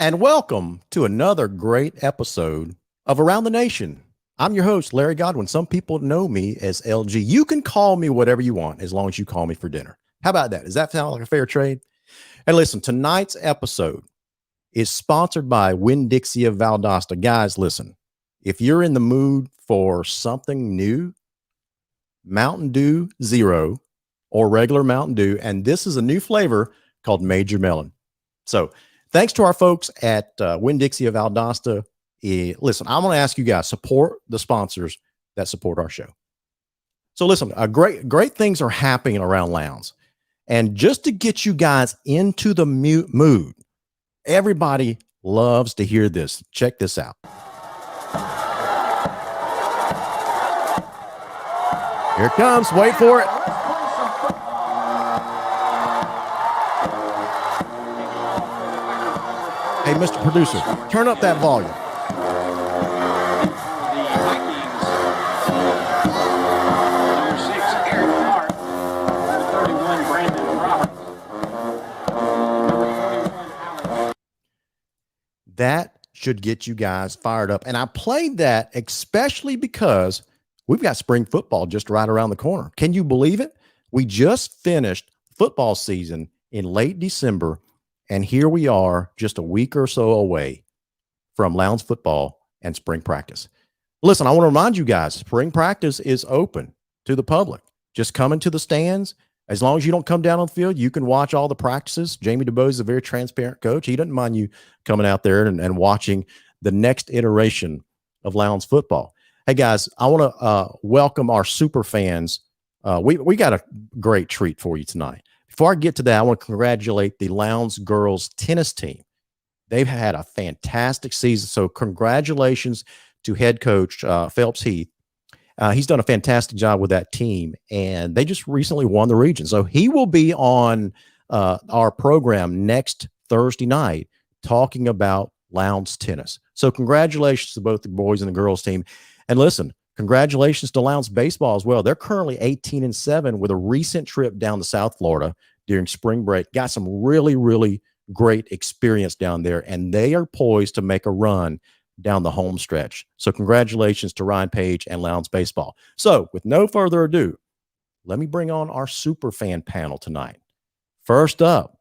and welcome to another great episode of Around the Nation. I'm your host, Larry Godwin. Some people know me as LG. You can call me whatever you want as long as you call me for dinner. How about that? Does that sound like a fair trade? And listen, tonight's episode is sponsored by Winn-Dixie of Valdosta. Guys, listen, if you're in the mood for something new, Mountain Dew Zero or regular Mountain Dew, and this is a new flavor called Major Melon. So thanks to our folks at Winn-Dixie of Valdosta. Listen, I'm going to ask you guys, support the sponsors that support our show. So listen, great things are happening around Lowndes. And just to get you guys into the mood, everybody loves to hear this. Check this out. Here it comes. Wait for it. Hey, Mr. Producer, turn up that volume. That should get you guys fired up. And I played that especially because we've got spring football just right around the corner. Can you believe it? We just finished football season in late December, and here we are just a week or so away from Lowndes football and spring practice. Listen, I want to remind you guys, spring practice is open to the public. Just come into the stands. As long as you don't come down on the field, you can watch all the practices. Jamie DeBose is a very transparent coach. He doesn't mind you coming out there and watching the next iteration of Lowndes football. Hey, guys, I want to welcome our super fans. We got a great treat for you tonight. Before I get to that, I want to congratulate the Lowndes girls tennis team. They've had a fantastic season, so congratulations to head coach Phelps Heath. He's done a fantastic job with that team, and they just recently won the region. So he will be on our program next Thursday night talking about Lowndes tennis. So congratulations to both the boys and the girls team. And listen, congratulations to Lowndes baseball as well. They're currently 18-7 with a recent trip down to South Florida during spring break. Got some really, really great experience down there, and they are poised to make a run down the home stretch. So congratulations to Ryan Page and Lowndes baseball. So with no further ado, let me bring on our super fan panel tonight. First up,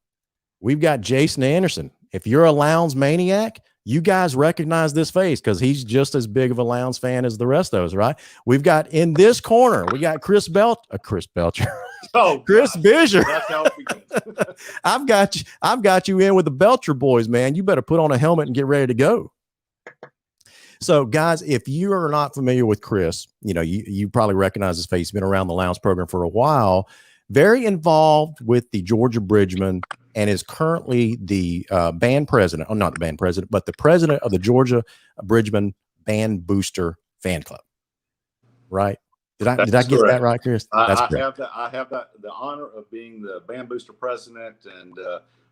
we've got Jayson Anderson. If you're a Lowndes maniac, you guys recognize this face because he's just as big of a Lowndes fan as the rest of us, right? We've got in this corner, we got Chris Buescher. Oh, Chris Buescher. That's how it begins. I've got you in with the Belcher boys, man. You better put on a helmet and get ready to go. So, guys, if you are not familiar with Chris, you probably recognize his face. He's been around the Lowndes program for a while. Very involved with the Georgia Bridgemen, and is currently the band president. Oh, not the band president, but the president of the Georgia Bridgemen Band Booster Fan Club. Right? Did I get that right, Chris? I have the honor of being the Band Booster president, and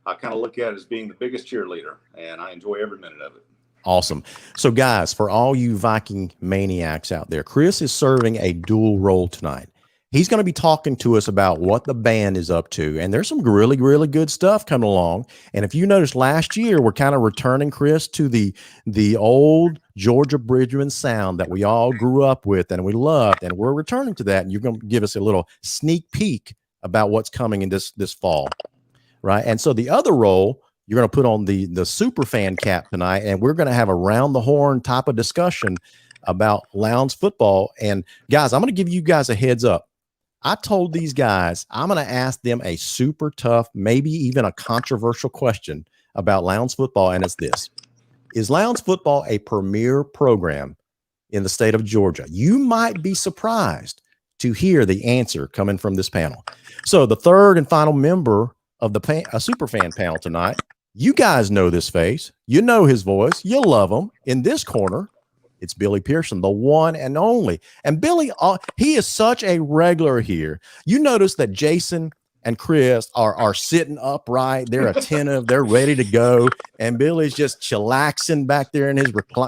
I kind of look at it as being the biggest cheerleader, and I enjoy every minute of it. Awesome. So, guys, for all you Viking maniacs out there, Chris is serving a dual role tonight. He's going to be talking to us about what the band is up to, and there's some really, really good stuff coming along. And if you noticed, last year we're kind of returning, Chris, to the old Georgia Bridgeman sound that we all grew up with and we loved, and we're returning to that. And you're going to give us a little sneak peek about what's coming in this fall, right? And so the other role, you're going to put on the super fan cap tonight, and we're going to have a round the horn type of discussion about Lowndes football. And guys, I'm going to give you guys a heads up. I told these guys I'm going to ask them a super tough, maybe even a controversial question about Lowndes football, and it's this. Is Lowndes football a premier program in the state of Georgia? You might be surprised to hear the answer coming from this panel. So the third and final member of the SuperFan panel tonight, you guys know this face. You know his voice. You love him. In this corner, it's Billy Pearson, the one and only. And Billy, he is such a regular here. You notice that Jayson and Chris are sitting upright. They're attentive. They're ready to go. And Billy's just chillaxing back there in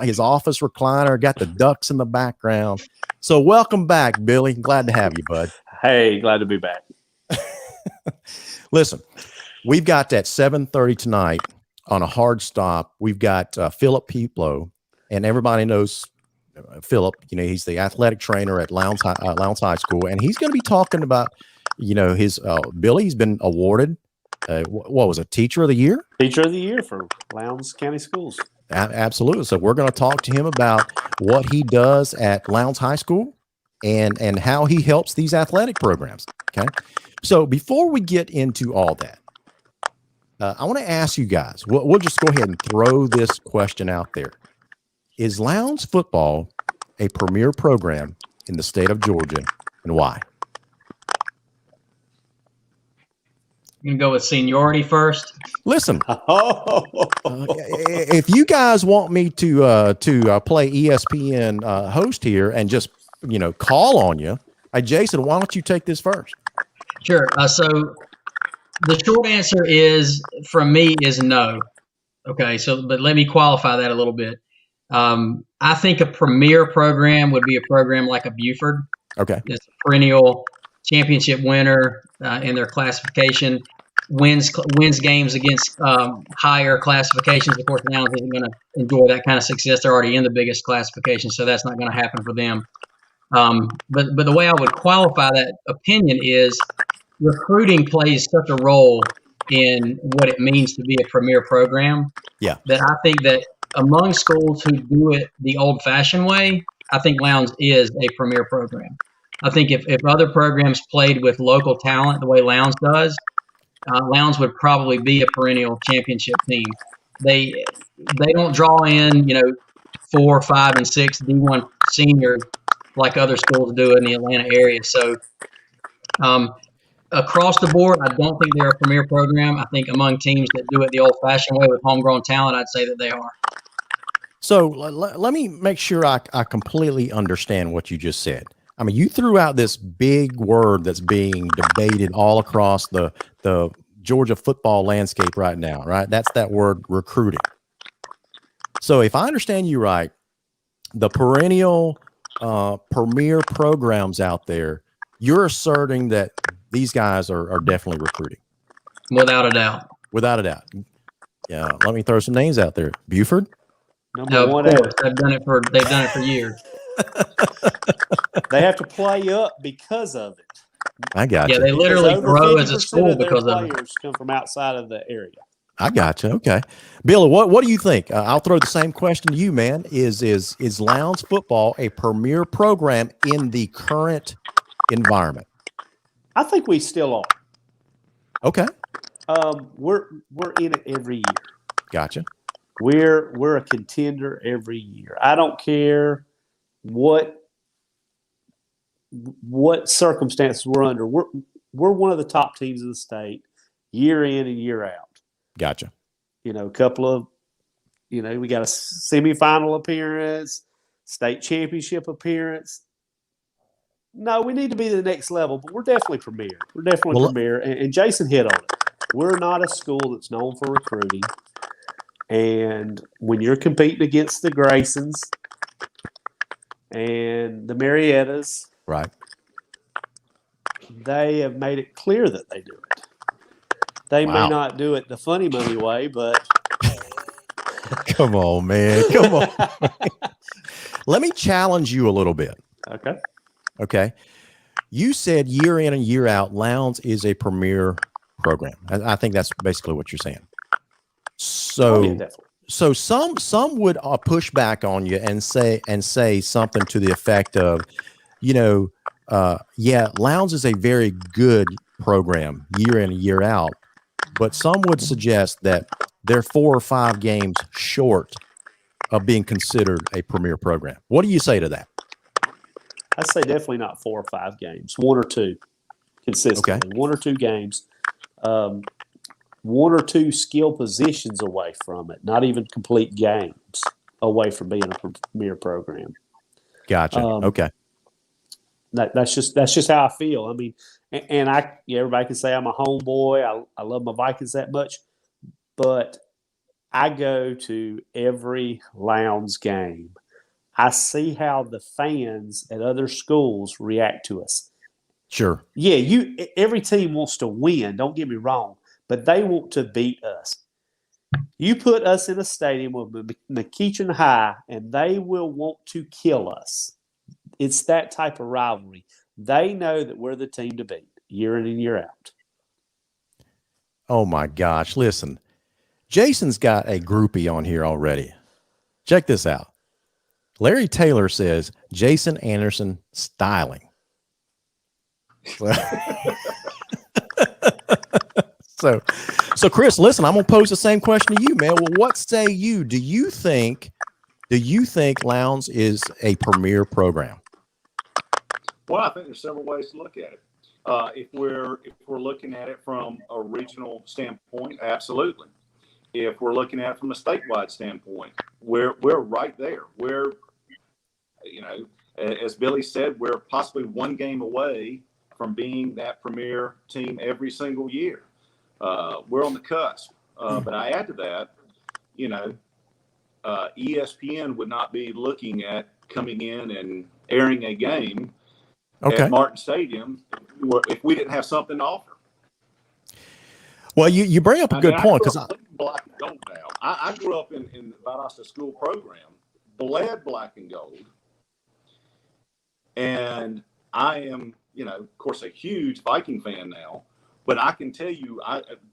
his office recliner, got the ducks in the background. So welcome back, Billy. Glad to have you, bud. Hey, glad to be back. Listen, we've got at 7:30 tonight on a hard stop. We've got Philip Pieplow, and everybody knows Philip. He's the athletic trainer at Lowndes High School, and he's going to be talking about, his Billy's been awarded. What was it? Teacher of the Year? Teacher of the Year for Lowndes County Schools. Absolutely. So we're going to talk to him about what he does at Lowndes High School and how he helps these athletic programs. Okay. So before we get into all that, I want to ask you guys, we'll just go ahead and throw this question out there. Is Lowndes football a premier program in the state of Georgia, and why? You can go with seniority first. Listen, if you guys want me to play ESPN host here and just call on you, Jayson, why don't you take this first? Sure. So the short answer is from me is no. Okay. So, but let me qualify that a little bit. I think a premier program would be a program like a Buford. Okay. It's a perennial championship winner in their classification, wins games against higher classifications. Of course, Lowndes isn't going to enjoy that kind of success. They're already in the biggest classification, so that's not going to happen for them. But the way I would qualify that opinion is recruiting plays such a role in what it means to be a premier program. Yeah. That I think that among schools who do it the old-fashioned way, I think Lowndes is a premier program. I think if other programs played with local talent the way Lowndes does, Lowndes would probably be a perennial championship team. They don't draw in 4, 5, and 6 D1 seniors like other schools do in the Atlanta area. So across the board, I don't think they're a premier program. I think among teams that do it the old-fashioned way with homegrown talent, I'd say that they are. So let me make sure I completely understand what you just said. I mean, you threw out this big word that's being debated all across the Georgia football landscape right now, right? That's that word recruiting. So if I understand you right, the perennial premier programs out there, you're asserting that these guys are definitely recruiting. Without a doubt. Without a doubt. Yeah. Let me throw some names out there. Buford. Number one. Of course. They've done it for years. They have to play up because of it. I got you. Yeah, they literally grow as a school because of it. Players come from outside of the area. I got you. Okay, Billy, what do you think? I'll throw the same question to you, man. Is Lowndes football a premier program in the current environment? I think we still are. Okay. We're in it every year. Gotcha. We're a contender every year. I don't care what circumstances we're under. We're one of the top teams in the state year in and year out. Gotcha. A couple of, we got a semifinal appearance, state championship appearance. No, we need to be to the next level, but we're definitely premier. We're definitely premier. And Jayson hit on it. We're not a school that's known for recruiting. And when you're competing against the Graysons and the Mariettas, right, they have made it clear that they do it. They Wow. may not do it the funny money way, but come on, man. Come on. Let me challenge you a little bit. Okay. You said year in and year out, Lowndes is a premier program. I think that's basically what you're saying. So, so some would push back on you and say something to the effect of, Lowndes is a very good program year in and year out, but some would suggest that they're 4 or 5 games short of being considered a premier program. What do you say to that? I say definitely not 4 or 5 games, 1 or 2 consistently. Okay. 1 or 2 games, 1 or 2 skill positions away from it, not even complete games away from being a premier program. Gotcha. Okay. That's just how I feel. I mean, and everybody can say I'm a homeboy. I love my Vikings that much, but I go to every Lowndes game. I see how the fans at other schools react to us. Sure. Yeah, every team wants to win, don't get me wrong, but they want to beat us. You put us in a stadium with McEachin High, and they will want to kill us. It's that type of rivalry. They know that we're the team to beat year in and year out. Oh, my gosh. Listen, Jayson's got a groupie on here already. Check this out. Larry Taylor says, Jayson Anderson styling. So Chris, listen, I'm going to pose the same question to you, man. Well, what say you? Do you think Lowndes is a premier program? Well, I think there's several ways to look at it. If we're looking at it from a regional standpoint, absolutely. If we're looking at it from a statewide standpoint, we're right there. We're, as Billy said, we're possibly one game away from being that premier team every single year. We're on the cusp. But I add to that, ESPN would not be looking at coming in and airing a game at Martin Stadium if we didn't have something to offer. Well, you bring up a good point, because black and gold now. I grew up in the Valdosta school program, bled black and gold, and I am, of course, a huge Viking fan now. But I can tell you,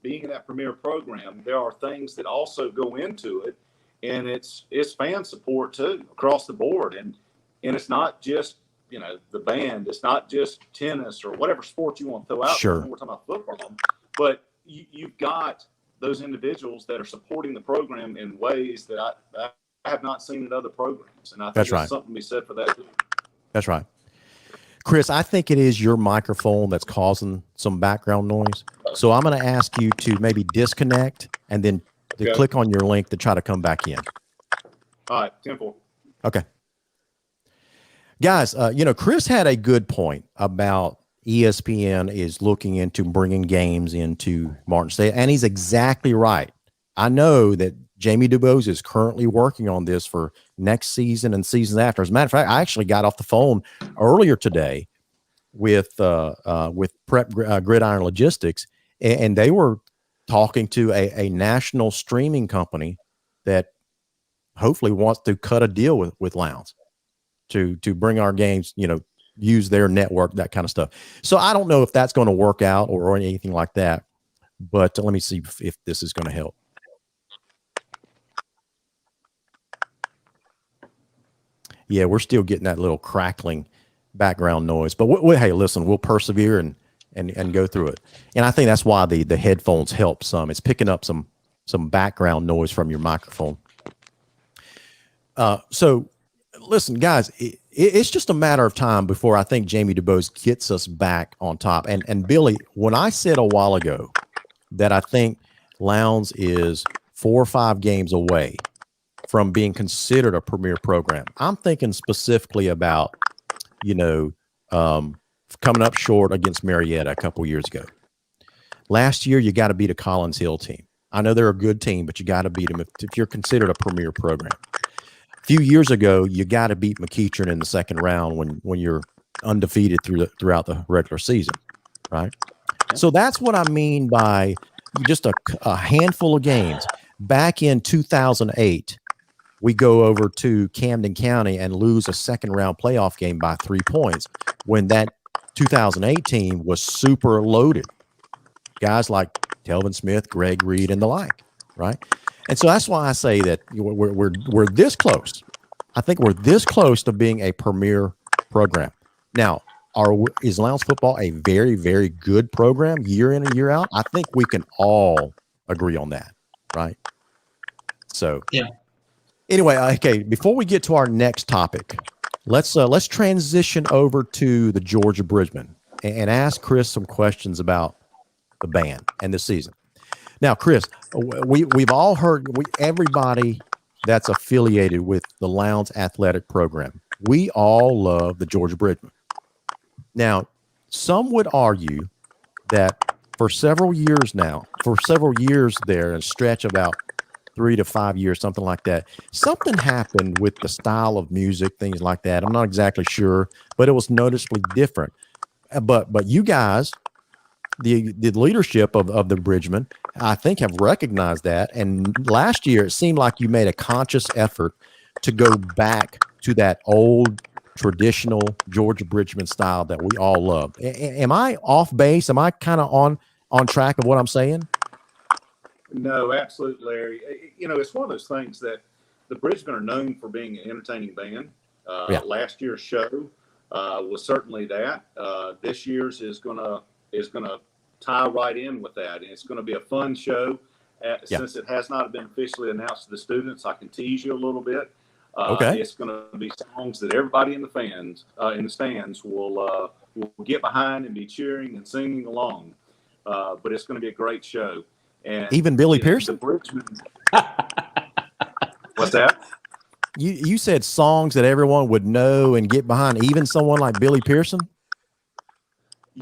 being in that premier program, there are things that also go into it, and it's fan support too across the board, and it's not just the band, it's not just tennis or whatever sport you want to throw out. Sure. We're talking about football, but you've got those individuals that are supporting the program in ways that I have not seen in other programs, and I think there's something to be said for that too. That's right. Chris, I think it is your microphone that's causing some background noise. So I'm going to ask you to maybe disconnect and then click on your link to try to come back in. All right, 10-4. Okay. Guys, Chris had a good point about ESPN is looking into bringing games into Martin State, and he's exactly right. I know that Jamie DuBose is currently working on this for next season and seasons after. As a matter of fact, I actually got off the phone earlier today with Prep Gridiron Logistics, and they were talking to a national streaming company that hopefully wants to cut a deal with Lowndes to bring our games, use their network, that kind of stuff. So I don't know if that's going to work out or anything like that, but let me see if this is going to help. Yeah, we're still getting that little crackling background noise, but hey, listen, we'll persevere and go through it. And I think that's why the headphones help some. It's picking up some background noise from your microphone. So listen, guys, it's just a matter of time before I think Jamie DuBose gets us back on top. And Billy, when I said a while ago that I think Lowndes is 4 or 5 games away from being considered a premier program, I'm thinking specifically about, coming up short against Marietta a couple years ago. Last year, you got to beat a Collins Hill team. I know they're a good team, but you got to beat them if you're considered a premier program. A few years ago, you got to beat McEachin in the second round when you're undefeated throughout the regular season, right? So that's what I mean by just a handful of games. Back in 2008, we go over to Camden County and lose a second round playoff game by 3 points when that 2008 team was super loaded. Guys like Telvin Smith, Greg Reed, and the like, right? And so that's why I say that we're this close. I think we're this close to being a premier program. Now, is Lowndes football a very, very good program year in and year out? I think we can all agree on that, right? So, yeah. Anyway, okay, before we get to our next topic, let's transition over to the Georgia Bridgemen and ask Chris some questions about the band and the season. Now, Chris, we've all heard, everybody that's affiliated with the Lowndes athletic program, we all love the Georgia Bridgemen. Now, some would argue that for several years there, a stretch of about 3 to 5 years, something like that, something happened with the style of music, things like that. I'm not exactly sure, but it was noticeably different. But you guys the leadership of the Bridgemen, I think, have recognized that. And last year, it seemed like you made a conscious effort to go back to that old traditional Georgia Bridgeman style that we all love. Am I off base? Am I kind of on track of what I'm saying? No, absolutely, Larry. It's one of those things that the Bridgemen are known for being an entertaining band. Last year's show was certainly that. This year's is gonna tie right in with that, and it's going to be a fun show. Since it has not been officially announced to the students, I can tease you a little bit. Okay. It's going to be songs that everybody in the stands will get behind and be cheering and singing along. But it's going to be a great show. And even Billy Pearson. The Bridgemen. What's that? You said songs that everyone would know and get behind, even someone like Billy Pearson.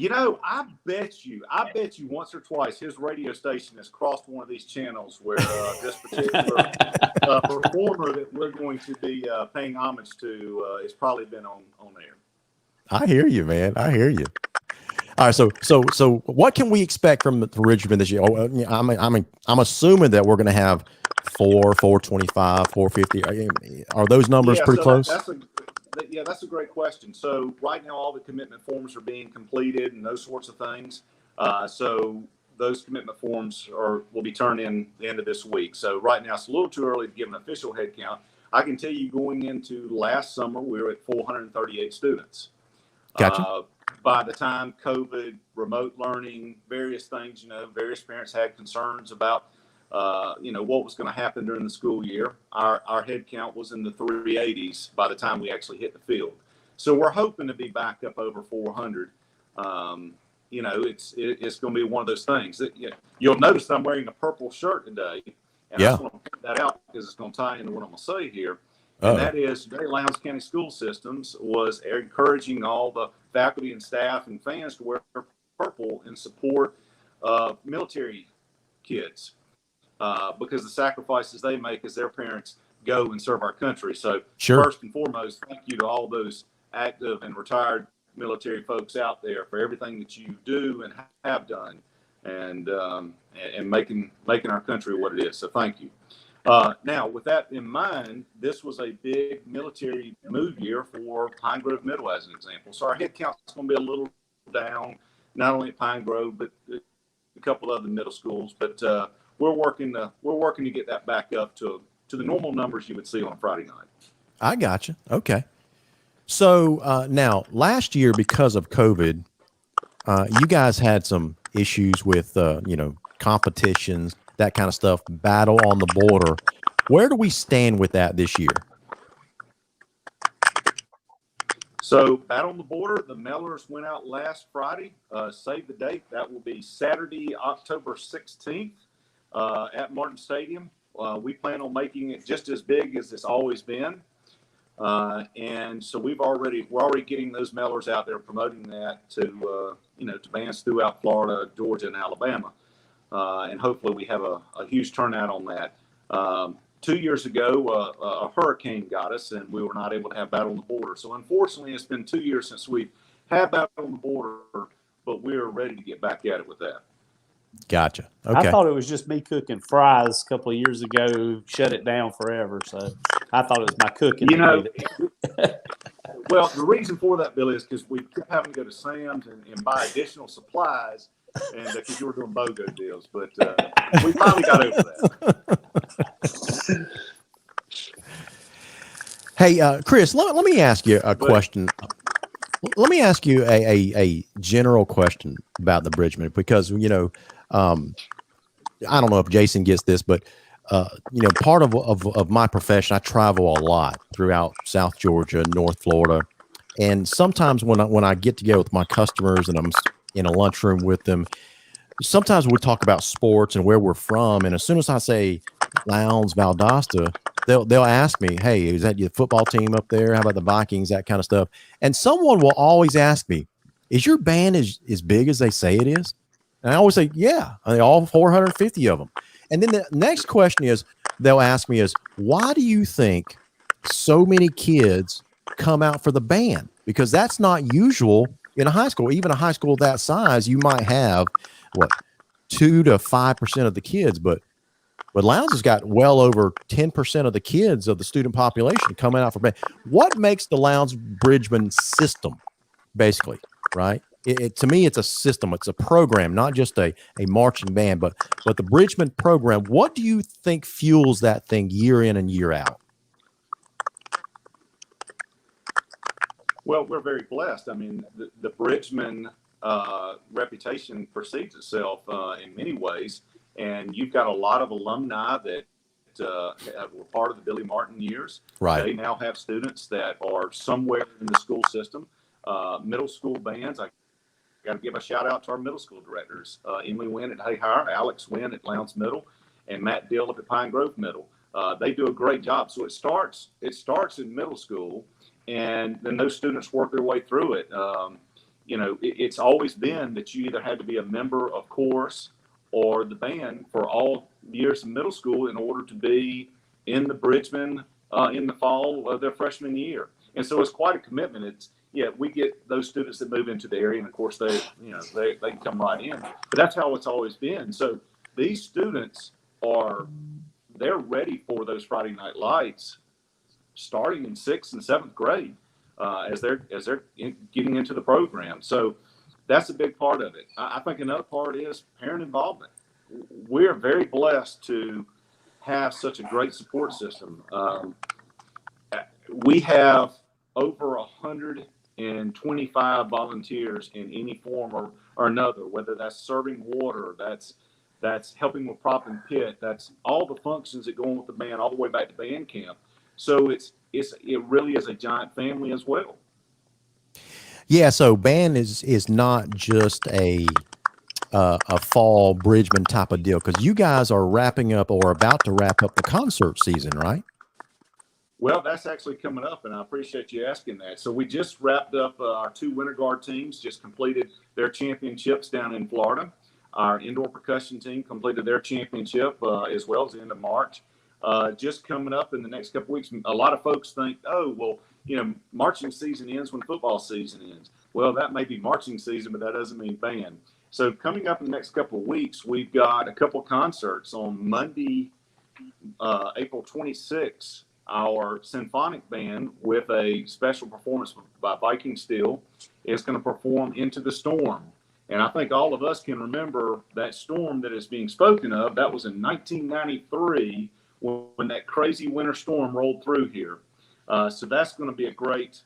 I bet you once or twice his radio station has crossed one of these channels where this particular performer that we're going to be paying homage to has probably been on air. I hear you, man. I hear you. All right, so what can we expect from the Bridgemen this year? I'm assuming that we're going to have 425, 450. Are those numbers pretty close? That's a great question. So right now, all the commitment forms are being completed and those sorts of things. So those commitment forms will be turned in the end of this week. So right now, it's a little too early to give an official head count. I can tell you, going into last summer, we were at 438 students. Gotcha. By the time COVID, remote learning, various things, various parents had concerns about, what was going to happen during the school year. Our head count was in the 380s by the time we actually hit the field. So we're hoping to be back up over 400. It's going to be one of those things that you'll notice that I'm wearing a purple shirt today. And I just want to point that out because it's going to tie into what I'm going to say here. And that is, today, Lowndes County School Systems was encouraging all the faculty and staff and fans to wear purple in support of military kids because the sacrifices they make as their parents go and serve our country. So First and foremost, thank you to all those active and retired military folks out there for everything that you do and have done and making our country what it is. So thank you. Now, with that in mind, this was a big military move year for Pine Grove Middle, as an example. So our head count is going to be a little down, not only at Pine Grove, but a couple other middle schools. But we're working to get that back up to the normal numbers you would see on Friday night. I got you. Okay. So now, last year, because of COVID, you guys had some issues with competitions, that kind of stuff, battle on the border. Where do we stand with that this year? So battle on the border, the mailers went out last Friday. Save the date. That will be Saturday, October 16th at Martin Stadium. We plan on making it just as big as it's always been. And so we're already getting those mailers out there, promoting that to bands throughout Florida, Georgia, and Alabama. And hopefully we have a huge turnout on that. 2 years ago, a hurricane got us, and we were not able to have Battle on the Border. So unfortunately, it's been 2 years since we've had Battle on the Border, but we're ready to get back at it with that. Gotcha. Okay. I thought it was just me cooking fries a couple of years ago, shut it down forever. So I thought it was my cooking. Well, the reason for that, Billy, is because we kept having to go to Sam's and buy additional supplies, and because you were doing BOGO deals. But we finally got over that. Hey, Chris, let me ask you a question. Let me ask you a general question about the Bridgemen, because, I don't know if Jayson gets this, but, part of my profession, I travel a lot throughout South Georgia, North Florida. And sometimes when I get together with my customers and I'm in a lunchroom with them, sometimes we talk about sports and where we're from. And as soon as I say Lowndes, Valdosta, they'll ask me, hey, is that your football team up there? How about the Vikings? That kind of stuff. And someone will always ask me, is your band as big as they say it is? And I always say, yeah, all 450 of them. And then the next question they'll ask me is, why do you think so many kids come out for the band? Because that's not usual in a high school, even a high school that size, you might have what 2 to 5% of the kids, but Lowndes has got well over 10% of the kids of the student population coming out for band. What makes the Lowndes Bridgemen system, basically, right? To me, it's a system. It's a program, not just a marching band, but the Bridgemen program. What do you think fuels that thing year in and year out? Well, we're very blessed. I mean, the Bridgemen reputation precedes itself in many ways, and you've got a lot of alumni that were part of the Billy Martin years. Right. They now have students that are somewhere in the school system. Middle school bands, I got to give a shout out to our middle school directors, Emily Wynn at Hayhire, Alex Wynn at Lowndes Middle, and Matt Dill up at Pine Grove Middle. They do a great job. So it starts in middle school, and then those students work their way through it. It's always been that you either had to be a member of chorus or the band for all years in middle school in order to be in the Bridgemen in the fall of their freshman year. And so it's quite a commitment. We get those students that move into the area, and of course they can come right in. But that's how it's always been. So these students they're ready for those Friday night lights starting in 6th and 7th grade as they're getting into the program. So that's a big part of it. I think another part is parent involvement. We're very blessed to have such a great support system. We have over 125 volunteers in any form or another, whether that's serving water, that's helping with prop and pit, that's all the functions that go on with the band all the way back to band camp. So it really is a giant family as well. Yeah, so band is not just a fall Bridgeman type of deal, because you guys are wrapping up or about to wrap up the concert season, right? Well, that's actually coming up, and I appreciate you asking that. So we just wrapped up our 2 Winter Guard teams, just completed their championships down in Florida. Our indoor percussion team completed their championship as well as the end of March. Just coming up in the next couple weeks, a lot of folks think, oh, well, marching season ends when football season ends. Well, that may be marching season, but that doesn't mean band. So coming up in the next couple of weeks, we've got a couple concerts on Monday, April 26th. Our symphonic band, with a special performance by Viking Steel, is going to perform Into the Storm. And I think all of us can remember that storm that is being spoken of. That was in 1993 when that crazy winter storm rolled through here. So that's going to be a great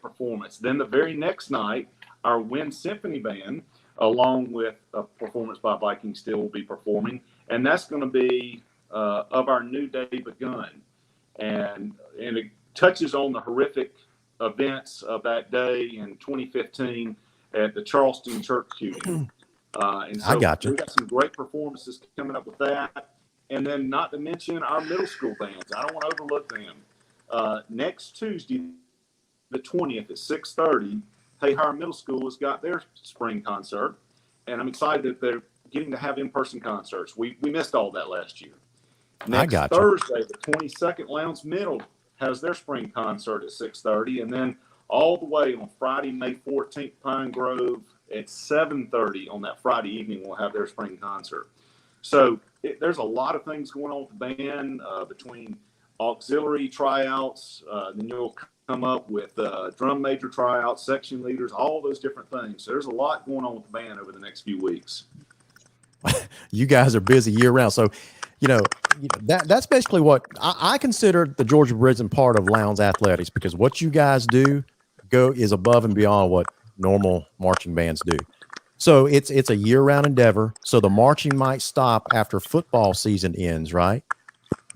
performance. Then the very next night, our Wind Symphony Band, along with a performance by Viking Steel, will be performing. And that's going to be Of Our New Day Begun. And it touches on the horrific events of that day in 2015 at the Charleston church shooting. And so I got you. We've got some great performances coming up with that. And then not to mention our middle school bands. I don't want to overlook them. Next Tuesday, the 20th at 6:30, Hayhire Middle School has got their spring concert. And I'm excited that they're getting to have in-person concerts. We missed all that last year. Next Thursday, the 22nd, Lowndes Middle has their spring concert at 6:30. And then all the way on Friday, May 14th, Pine Grove at 7:30 on that Friday evening, we'll have their spring concert. So there's a lot of things going on with the band between auxiliary tryouts. Then you'll come up with drum major tryouts, section leaders, all those different things. So there's a lot going on with the band over the next few weeks. You guys are busy year round. So, that's basically what I consider the Georgia Bridgemen part of Lowndes athletics, because what you guys do is above and beyond what normal marching bands do. So it's a year-round endeavor. So the marching might stop after football season ends, right?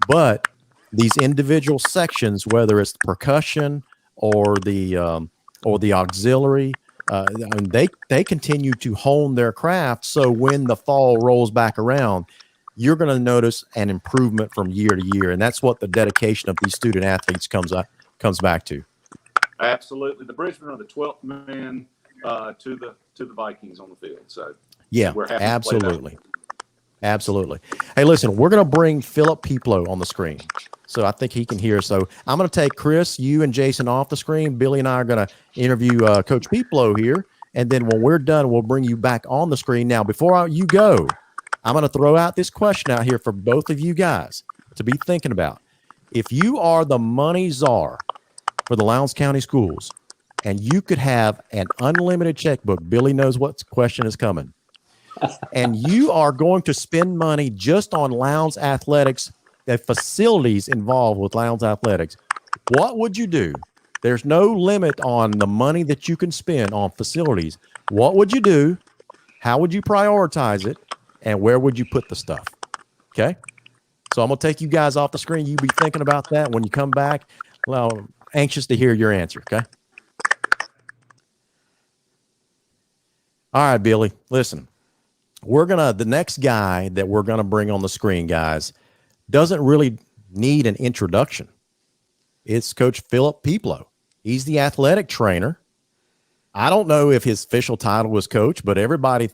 But these individual sections, whether it's the percussion or the auxiliary, they continue to hone their craft. So when the fall rolls back around, you're going to notice an improvement from year to year, and that's what the dedication of these student athletes comes back to. Absolutely, the Bridgemen are the 12th man to the Vikings on the field. So yeah, we're happy absolutely. Absolutely. Hey, listen, we're going to bring Philip Pieplow on the screen. So I think he can hear. So I'm going to take Chris, you, and Jayson off the screen. Billy and I are going to interview Coach Pieplow here. And then when we're done, we'll bring you back on the screen. Now, before you go, I'm going to throw out this question out here for both of you guys to be thinking about. If you are the money czar for the Lowndes County Schools and you could have an unlimited checkbook, Billy knows what question is coming, and you are going to spend money just on Lowndes athletics, the facilities involved with Lowndes athletics, what would you do? There's no limit on the money that you can spend on facilities. What would you do? How would you prioritize it? And where would you put the stuff? Okay. So I'm going to take you guys off the screen. You be thinking about that when you come back. Well, anxious to hear your answer. Okay. All right, Billy, listen, the next guy that we're going to bring on the screen, guys, doesn't really need an introduction. It's Coach Philip Pieplow. He's the athletic trainer. I don't know if his official title was coach, but everybody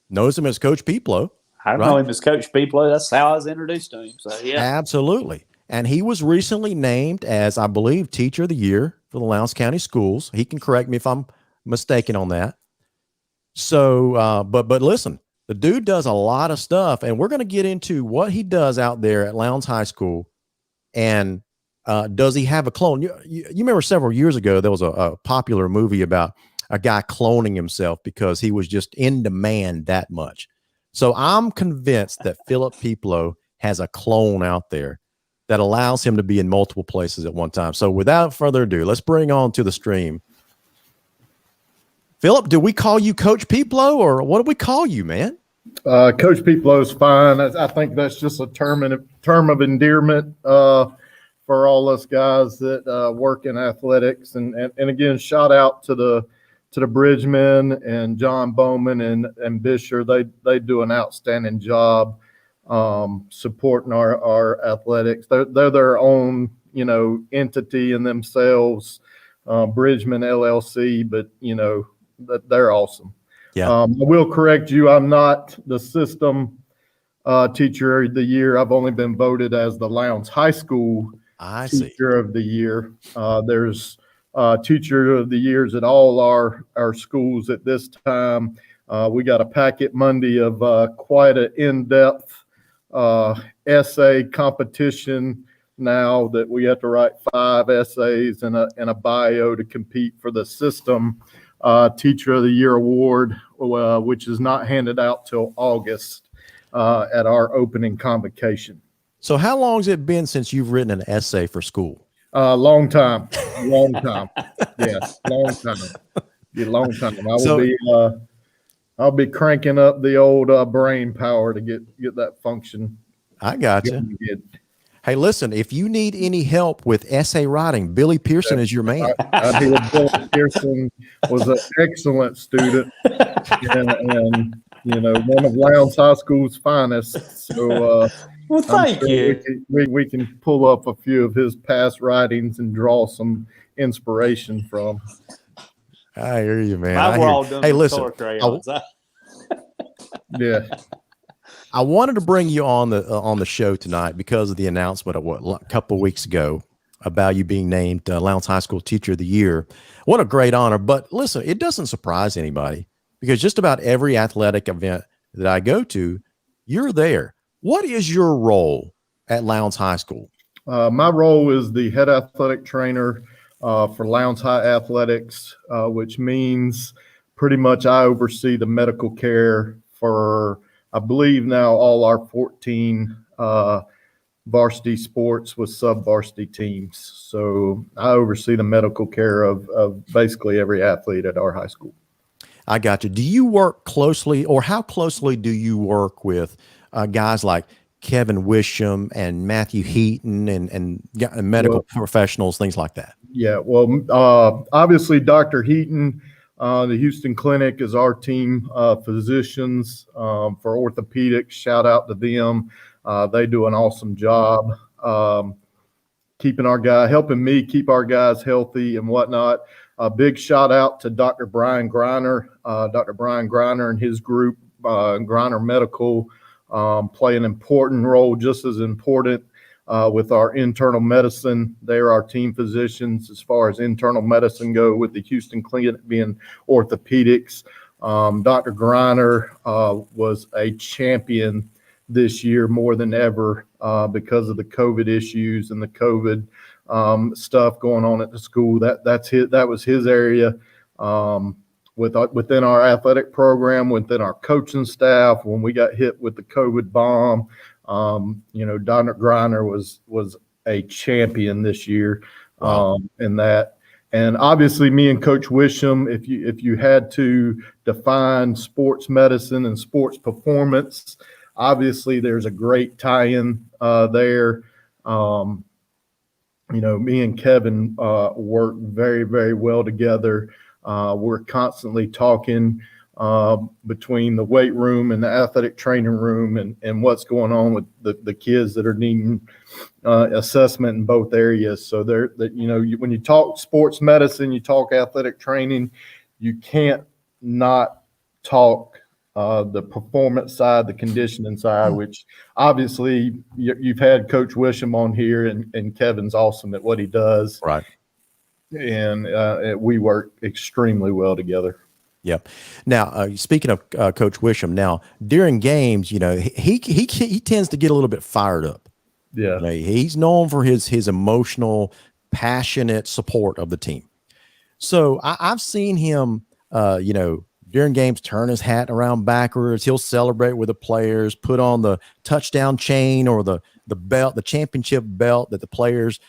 knows him as Coach Pieplow. I know him as Coach Pieplow. That's how I was introduced to him. So, yeah. Absolutely. And he was recently named as, I believe, Teacher of the Year for the Lowndes County Schools. He can correct me if I'm mistaken on that. So, but listen, the dude does a lot of stuff, and we're going to get into what he does out there at Lowndes High School. And does he have a clone? You remember several years ago, there was a popular movie about a guy cloning himself because he was just in demand that much. So I'm convinced that Philip Pieplow has a clone out there that allows him to be in multiple places at one time. So without further ado, let's bring on to the stream. Philip, do we call you Coach Pieplow, or what do we call you, man? Coach Pieplow is fine. I think that's just a term of endearment for all us guys that work in athletics. And again, shout out to the Bridgemen and John Bowman and Buescher. They do an outstanding job supporting our athletics. They're their own entity in themselves, Bridgemen LLC, but they're awesome. Yeah. I will correct you. I'm not the system teacher of the year. I've only been voted as the Lowndes High School teacher of the year. There's teacher of the years at all our schools at this time. We got a packet Monday of quite an in-depth essay competition now that we have to write 5 essays and a bio to compete for the system Teacher of the Year award, which is not handed out till August at our opening convocation. So how long has it been since you've written an essay for school? Long time. Yes, long time. A long time. I'll be cranking up the old brain power to get that function. I got you. Hey, listen, if you need any help with essay writing, Billy Pearson is your man. I hear Billy Pearson was an excellent student and one of Lowndes High School's finest. So well, thank you. We can pull up a few of his past writings and draw some inspiration from. I hear you, man. Hey, listen. Yeah. I wanted to bring you on the show tonight because of the announcement of a couple of weeks ago about you being named Lowndes High School Teacher of the Year. What a great honor. But listen, it doesn't surprise anybody because just about every athletic event that I go to, you're there. What is your role at Lowndes High School? My role is the head athletic trainer for Lowndes High Athletics, which means pretty much I oversee the medical care for, I believe now, all our 14 varsity sports with sub-varsity teams. So I oversee the medical care of basically every athlete at our high school. I got you. Do you work closely, or how closely do you work with guys like Kevin Wisham and Matthew Heaton and medical professionals, things like that? Yeah, well, obviously Dr. Heaton, the Houston Clinic is our team physicians for orthopedics. Shout out to them. They do an awesome job helping me keep our guys healthy and whatnot. A big shout out to Dr. Brian Greiner and his group, Greiner Medical, play an important role, just as important with our internal medicine. They're our team physicians as far as internal medicine go, with the Houston Clinic being orthopedics. Dr. Griner was a champion this year more than ever because of the COVID issues and the COVID stuff going on at the school. That was his area. Within our athletic program, within our coaching staff, when we got hit with the COVID bomb, Dr. Griner was a champion this year. In that. And obviously, me and Coach Wisham, if you had to define sports medicine and sports performance, obviously there's a great tie-in there. Me and Kevin work very, very well together. We're constantly talking between the weight room and the athletic training room and what's going on with the kids that are needing assessment in both areas. So when you talk sports medicine, you talk athletic training, you can't not talk the performance side, the conditioning side, which obviously you've had Coach Wisham on here, and Kevin's awesome at what he does. Right. And we work extremely well together. Yep. Now, speaking of Coach Wisham, now during games, he tends to get a little bit fired up. Yeah. He's known for his emotional, passionate support of the team. So I've seen him, during games, turn his hat around backwards. He'll celebrate with the players, put on the touchdown chain or the belt, the championship belt that the players.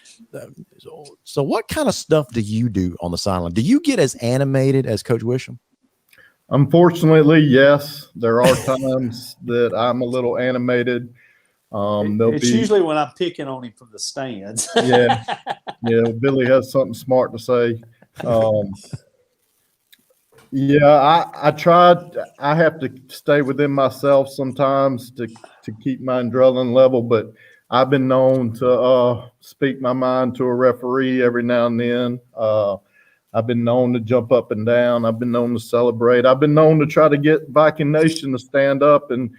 So what kind of stuff do you do on the sideline? Do you get as animated as Coach Wisham? Unfortunately, yes. There are times that I'm a little animated. It's usually when I'm picking on him from the stands. Yeah. Billy has something smart to say. I tried. I have to stay within myself sometimes to keep my adrenaline level, but I've been known to speak my mind to a referee every now and then. I've been known to jump up and down. I've been known to celebrate. I've been known to try to get Viking Nation to stand up and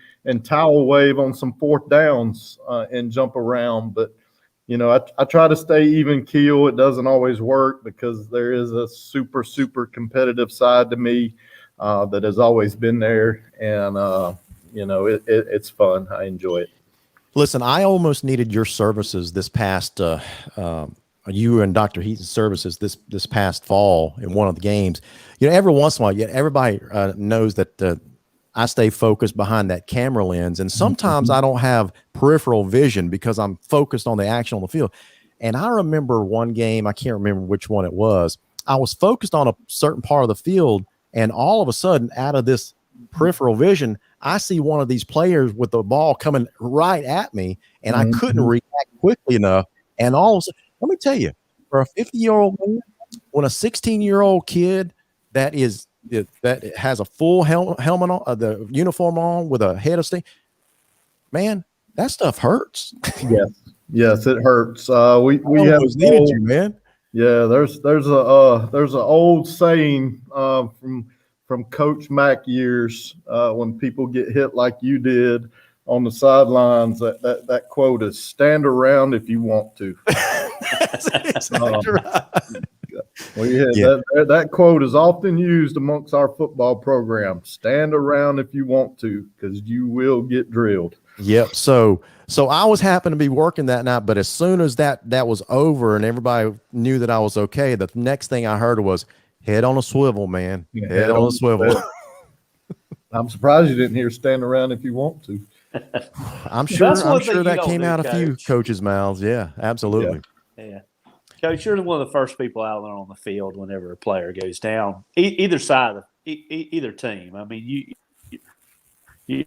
towel wave on some fourth downs and jump around. But, I try to stay even keel. It doesn't always work because there is a super, super competitive side to me that has always been there. And, it's fun. I enjoy it. Listen, I almost needed your services this past you and Dr. Heaton's services this past fall in one of the games. Every once in a while, everybody knows that I stay focused behind that camera lens, and sometimes I don't have peripheral vision because I'm focused on the action on the field. And I remember one game, I can't remember which one it was. I was focused on a certain part of the field, and all of a sudden, out of this peripheral vision, I see one of these players with the ball coming right at me, and I couldn't react quickly enough. And all of a sudden, let me tell you, for a 50-year-old man, when a 16-year-old kid that has a full helmet on, the uniform on with a head of steam, man, that stuff hurts. Yes, it hurts. We have needed you, man. Yeah, there's an old saying from Coach Mack years when people get hit like you did on the sidelines. That quote is "Stand around if you want to." That's exactly right. That quote is often used amongst our football program. Stand around if you want to, because you will get drilled. Yep. So I was happened to be working that night, but as soon as that was over and everybody knew that I was okay, the next thing I heard was head on a swivel, man. Head on a swivel. I'm surprised you didn't hear stand around if you want to. I'm sure that came out a few coaches' mouths. Yeah, absolutely. Yeah. Coach, you're one of the first people out there on the field whenever a player goes down, either side of either team. I mean, you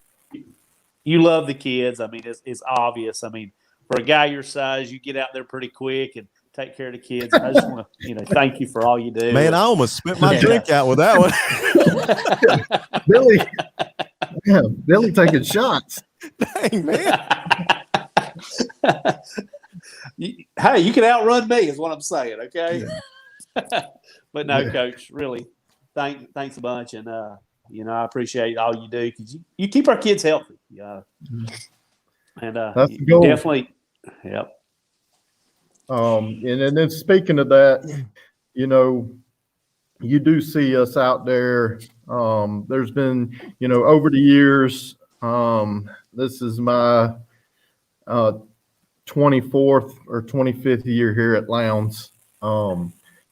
love the kids. I mean, it's obvious. I mean, for a guy your size, you get out there pretty quick and take care of the kids. I just want to, thank you for all you do. Man, I almost spit my drink out with that one. Billy taking shots. Dang, man. Hey, you can outrun me is what I'm saying, okay? Yeah. But no, Coach, really, thanks a bunch. And, I appreciate all you do because you keep our kids healthy. And That's the goal. Definitely, yep. And then speaking of that, you do see us out there. There's been, over the years, this is my 24th or 25th year here at Lowndes.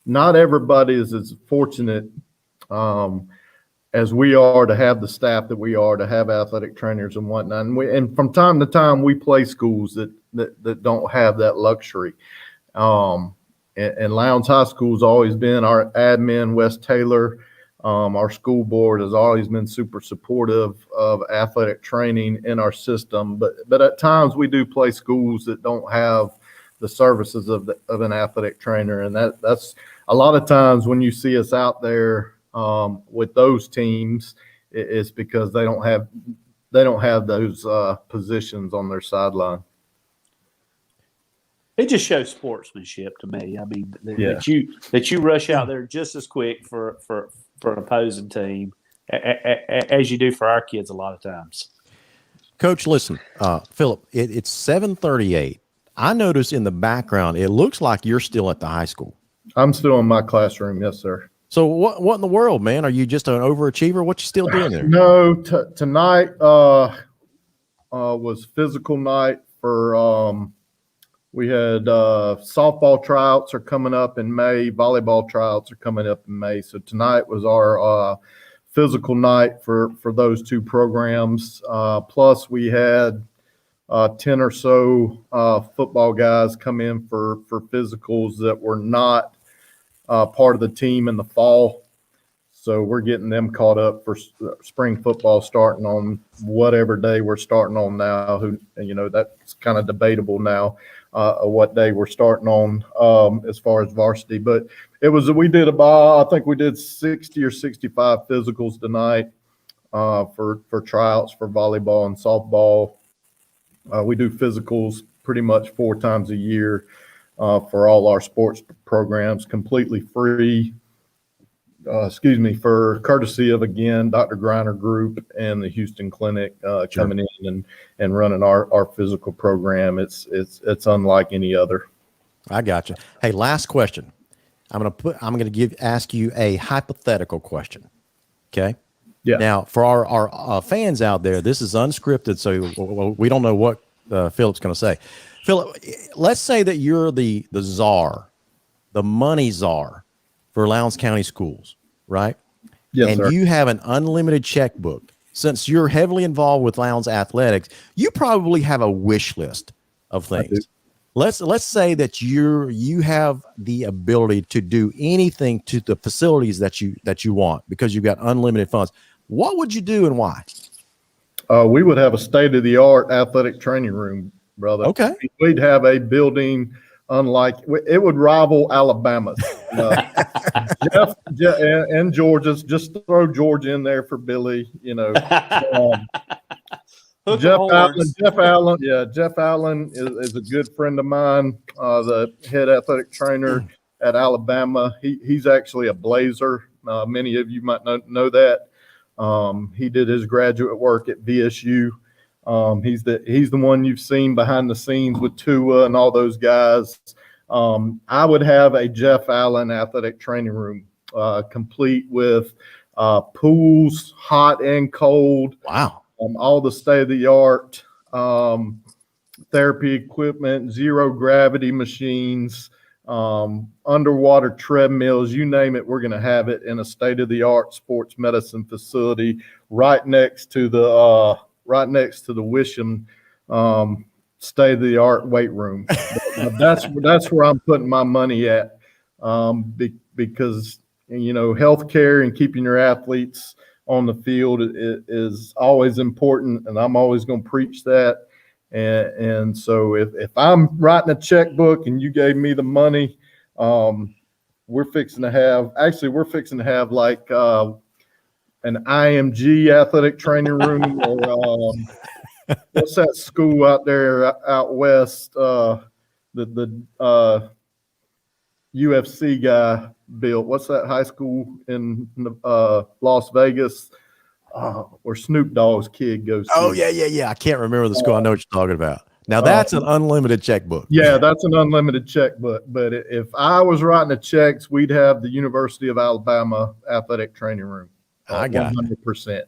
Not everybody is as fortunate as we are to have the staff that we are, to have athletic trainers and whatnot. And from time to time, we play schools that don't have that luxury. And Lowndes High School has always been our admin, Wes Taylor. Our school board has always been super supportive of athletic training in our system. But at times we do play schools that don't have the services of an athletic trainer. And that's a lot of times when you see us out there with those teams, it's because they don't have those positions on their sideline. It just shows sportsmanship to me. I mean, that you rush out there just as quick for an opposing team as you do for our kids a lot of times. Coach, listen, Philip, it's 7:38. I notice in the background, it looks like you're still at the high school. I'm still in my classroom, yes, sir. So what in the world, man? Are you just an overachiever? What you still doing there? No, tonight was physical night for we had softball tryouts are coming up in May. Volleyball tryouts are coming up in May. So tonight was our physical night for those two programs. Plus we had 10 or so football guys come in for physicals that were not part of the team in the fall. So we're getting them caught up for spring football starting on whatever day we're starting on now. That's kind of debatable now. What day we're starting on as far as varsity, but we did 60 or 65 physicals tonight for tryouts for volleyball and softball. We do physicals pretty much 4 times a year for all our sports programs, completely free. For courtesy of, again, Dr. Griner Group and the Houston Clinic coming in and running our physical program. It's unlike any other. I got you. Hey, last question. I'm gonna ask you a hypothetical question. Okay. Yeah. Now, for our fans out there, this is unscripted, so we don't know what Philip's going to say. Philip, let's say that you're the czar, the money czar for Lowndes County Schools, right? Yes, and sir. You have an unlimited checkbook. Since you're heavily involved with Lowndes athletics, you probably have a wish list of things. Let's say that you have the ability to do anything to the facilities that you want because you've got unlimited funds. What would you do and why? We would have a state-of-the-art athletic training room, brother. Okay. We'd have a building unlike it would rival Alabama's. Jeff and Georgia's. Just throw Georgia in there for Billy. Jeff Allen is a good friend of mine, the head athletic trainer at Alabama. He's actually a Blazer. Many of you might know that. He did his graduate work at VSU. He's the one you've seen behind the scenes with Tua and all those guys. I would have a Jeff Allen athletic training room, complete with pools, hot and cold. Wow. All the state-of-the-art therapy equipment, zero gravity machines, underwater treadmills, you name it, we're going to have it in a state-of-the-art sports medicine facility right next to the Wisham state-of-the-art weight room. That's where I'm putting my money at, because healthcare and keeping your athletes on the field is always important, and I'm always going to preach that. And so if I'm writing a checkbook and you gave me the money, we're fixing to have like an IMG athletic training room, or what's that school out there out west? The UFC guy built. What's that high school in Las Vegas? where Snoop Dogg's kid goes to. Oh, yeah. I can't remember the school. I know what you're talking about. Now, that's an unlimited checkbook. Yeah, that's an unlimited checkbook. But if I was writing the checks, we'd have the University of Alabama athletic training room. I got 100%.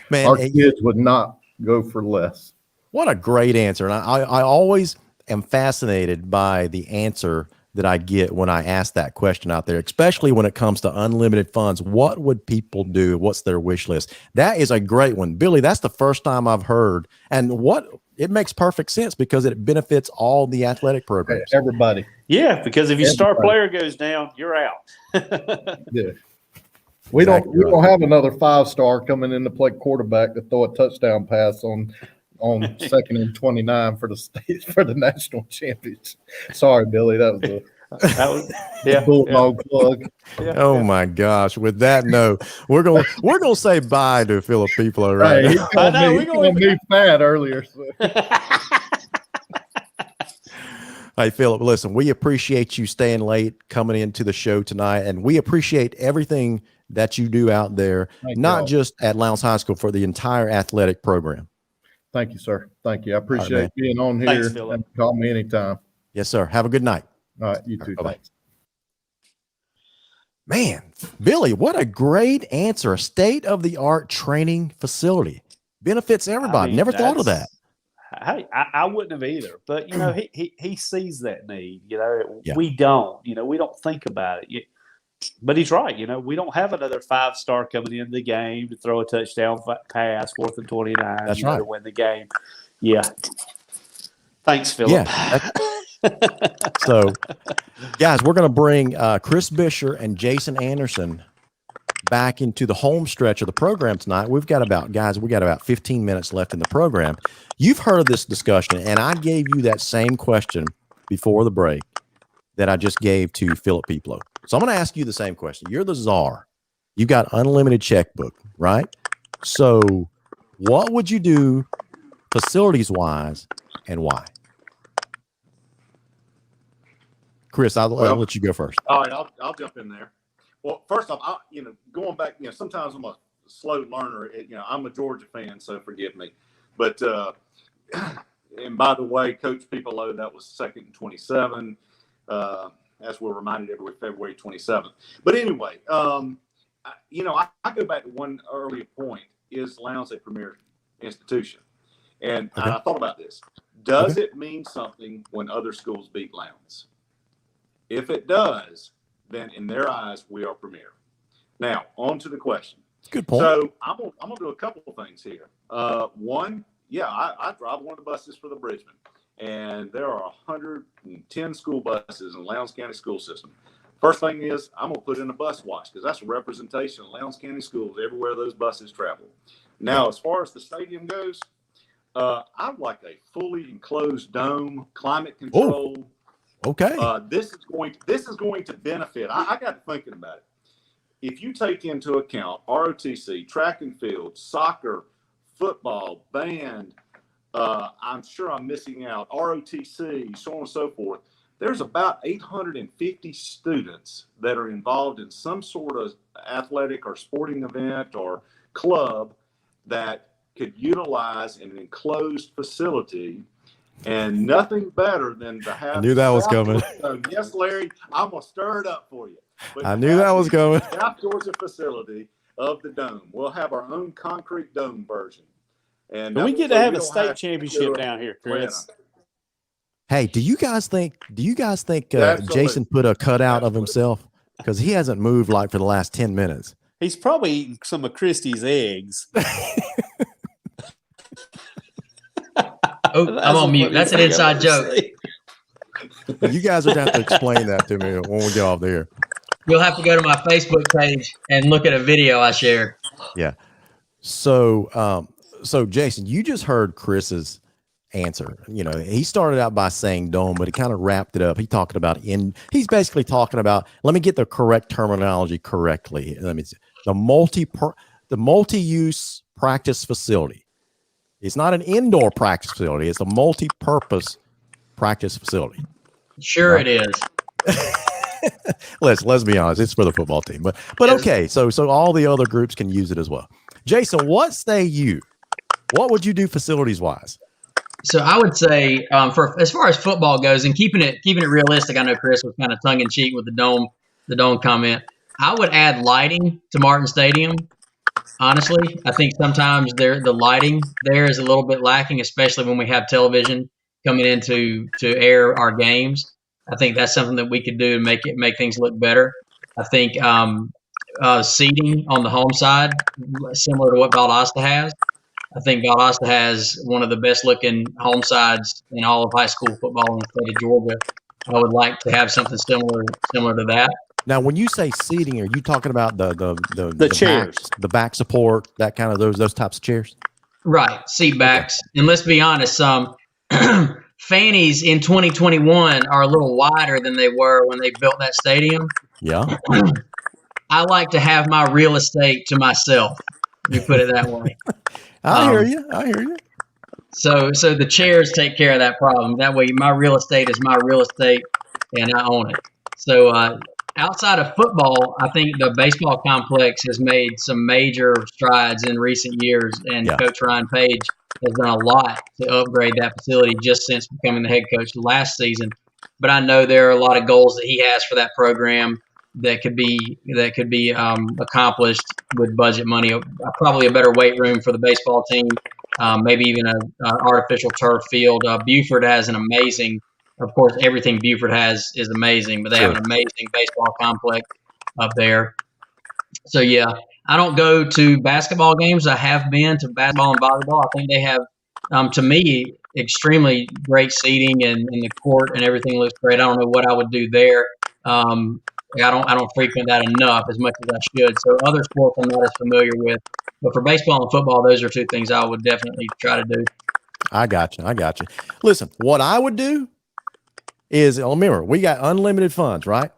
Man, our kids would not go for less. What a great answer. And I always am fascinated by the answer that I get when I ask that question out there, especially when it comes to unlimited funds. What would people do? What's their wish list? That is a great one. Billy, that's the first time I've heard. And it makes perfect sense because it benefits all the athletic programs. Everybody. Yeah, because if your star player goes down, you're out. Yeah. We don't have another 5-star coming in to play quarterback to throw a touchdown pass on 2nd and 29 for the national championship. Sorry, Billy, that was bulldog plug. Yeah, oh my gosh! With that note, we're gonna say bye to Philip Pieplow, right? Hey, he called me fat earlier. So. Hey, Philip, listen, we appreciate you staying late, coming into the show tonight, and we appreciate everything that you do out there, not just at Lowndes High School, for the entire athletic program. Thank you, sir. Thank you. I appreciate being on here. Thanks, Philip. And call me anytime. Yes, sir. Have a good night. All right, you too. Bye-bye. Thanks. Man, Billy, what a great answer. A state-of-the-art training facility. Benefits everybody. Never thought of that. Hey, I wouldn't have either. But, he sees that need. Yeah. We don't. We don't think about it. But he's right. We don't have another 5-star coming into the game to throw a touchdown pass, 4th and 29. That's right. To win the game. Yeah. Thanks, Philip. Yeah. So, guys, we're going to bring Chris Buescher and Jayson Anderson back into the home stretch of the program tonight. We got about 15 minutes left in the program. You've heard this discussion, and I gave you that same question before the break that I just gave to Philip Pieplow. So I'm going to ask you the same question. You're the czar. You got unlimited checkbook, right? So what would you do facilities-wise and why? Chris, I'll let you go first. All right, I'll jump in there. Well, first off, going back, sometimes I'm a slow learner. I'm a Georgia fan, so forgive me. But and by the way, Coach Pieplow, that was 2nd and 27. As we're reminded every February 27th. But anyway, I go back to one earlier point. Is Lowndes a premier institution? And I thought about this. Does it mean something when other schools beat Lowndes? If it does, then in their eyes, we are premier. Now, on to the question. Good point. So I'm gonna do a couple of things here. One, I drive one of the buses for the Bridgemen. And there are 110 school buses in Lowndes County school system. First thing is, I'm going to put in a bus watch because that's a representation of Lowndes County schools everywhere those buses travel. Now, as far as the stadium goes, I'd like a fully enclosed dome, climate control. Okay. This is going to benefit. I got thinking about it. If you take into account ROTC, track and field, soccer, football, band, I'm sure I'm missing out, ROTC, so on and so forth. There's about 850 students that are involved in some sort of athletic or sporting event or club that could utilize an enclosed facility, and nothing better than to have. I knew that was coming. Yes, Larry, I'm going to stir it up for you. But I knew that was coming. South Georgia facility of the dome. We'll have our own concrete dome version. And we get to have a state championship down here, Chris. Hey, do you guys think Jayson put a cutout of himself? Because he hasn't moved like for the last 10 minutes. He's probably eating some of Christie's eggs. I'm on mute. That's an inside joke. You guys are going to have to explain that to me when we get off the air. You'll have to go to my Facebook page and look at a video I shared. Yeah. So Jayson, you just heard Chris's answer. He started out by saying dome, but he kind of wrapped it up. He's basically talking about, let me get the correct terminology correctly. Let me see. The multi-use practice facility. It's not an indoor practice facility. It's a multi-purpose practice facility. Sure, right? It is. Let's be honest. It's for the football team, but okay. So all the other groups can use it as well. Jayson, what say you? What would you do facilities wise? So I would say, for as far as football goes, and keeping it realistic. I know Chris was kind of tongue in cheek with the dome comment. I would add lighting to Martin Stadium. Honestly, I think sometimes the lighting there is a little bit lacking, especially when we have television coming in to air our games. I think that's something that we could do to make things look better. I think seating on the home side, similar to what Valdosta has. I think Valdosta has one of the best looking home sides in all of high school football in the state of Georgia. I would like to have something similar to that. Now, when you say seating, are you talking about the chairs, the back support, that kind of those types of chairs? Right, seat backs. Okay. And let's be honest, fannies in 2021 are a little wider than they were when they built that stadium. Yeah. I like to have my real estate to myself. Let me put it that way. I hear you. So the chairs take care of that problem. That way, my real estate is my real estate, and I own it. So outside of football, I think the baseball complex has made some major strides in recent years, and Coach Ryan Page has done a lot to upgrade that facility just since becoming the head coach last season. But I know there are a lot of goals that he has for that program that could be accomplished with budget money. Probably a better weight room for the baseball team, maybe even an artificial turf field. Buford has an amazing, of course, everything Buford has is amazing, but they have an amazing baseball complex up there. So, yeah, I don't go to basketball games. I have been to basketball and volleyball. I think they have, to me, extremely great seating, and the court and everything looks great. I don't know what I would do there. I don't frequent that enough as much as I should. So other sports I'm not as familiar with. But for baseball and football, those are two things I would definitely try to do. I got you. Listen, what I would do is, remember, we got unlimited funds, right?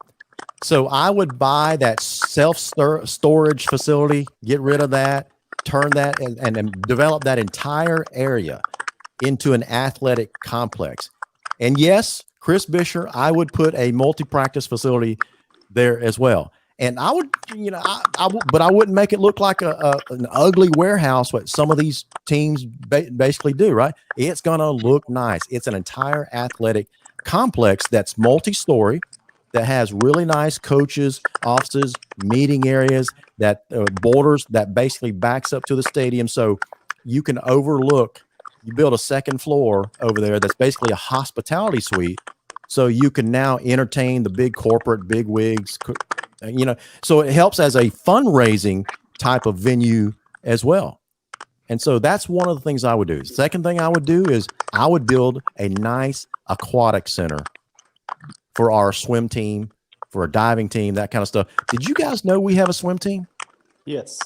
So I would buy that self-storage facility, get rid of that, turn that, and develop that entire area into an athletic complex. And yes, Chris Buescher, I would put a multi-practice facility there as well. And I would, but I wouldn't make it look like an ugly warehouse, what some of these teams basically do, right? It's going to look nice. It's an entire athletic complex that's multi-story, that has really nice coaches, offices, meeting areas, that borders, that basically backs up to the stadium. So you can overlook, you build a second floor over there that's basically a hospitality suite. So you can now entertain the big corporate, big wigs, so it helps as a fundraising type of venue as well. And so that's one of the things I would do. Second thing I would do is I would build a nice aquatic center for our swim team, for a diving team, that kind of stuff. Did you guys know we have a swim team? Yes.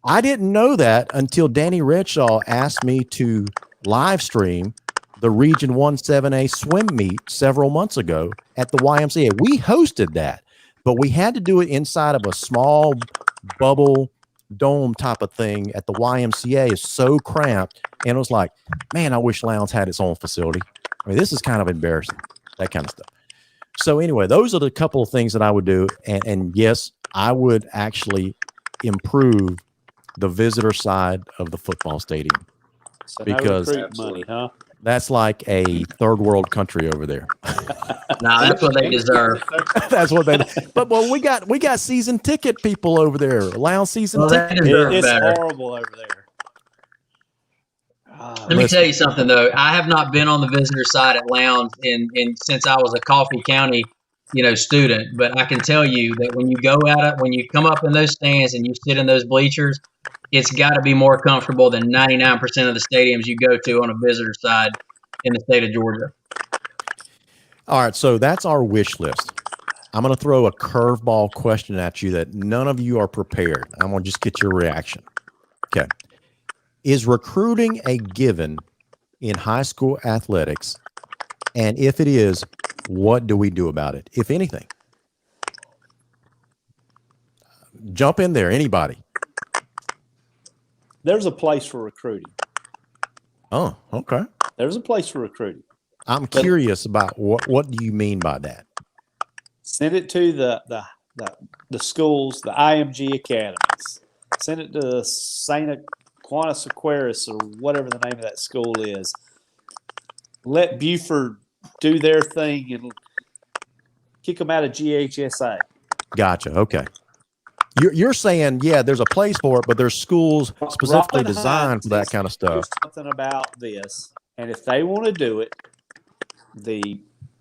I didn't know that until Danny Redshaw asked me to live stream the Region 1 7A swim meet several months ago at the YMCA. We hosted that, but we had to do it inside of a small bubble dome type of thing at the YMCA. It's so cramped. And it was like, man, I wish Lowndes had its own facility. I mean, this is kind of embarrassing, that kind of stuff. So anyway, those are the couple of things that I would do. And yes, I would actually improve the visitor side of the football stadium. So because no money, huh? That's like a third world country over there. No, that's what they deserve. That's what they. But we got season ticket people over there. Lounge season ticket. It's horrible over there. Let me tell you something though. I have not been on the visitor side at Lowndes in since I was a Coffee County, student. But I can tell you that when you go out, when you come up in those stands and you sit in those bleachers, it's got to be more comfortable than 99% of the stadiums you go to on a visitor side in the state of Georgia. All right, so that's our wish list. I'm going to throw a curveball question at you that none of you are prepared. I'm going to just get your reaction. Okay. Is recruiting a given in high school athletics? And if it is, what do we do about it, if anything? Jump in there, anybody. There's a place for recruiting. Oh, okay. There's a place for recruiting. I'm curious about what do you mean by that? Send it to the schools, the IMG academies. Send it to Santa Quantas Aquarius or whatever the name of that school is. Let Buford do their thing and kick them out of GHSA. Gotcha. Okay. You're saying, yeah, there's a place for it, but there's schools specifically designed for that kind of stuff. Something about this, and if they want to do it,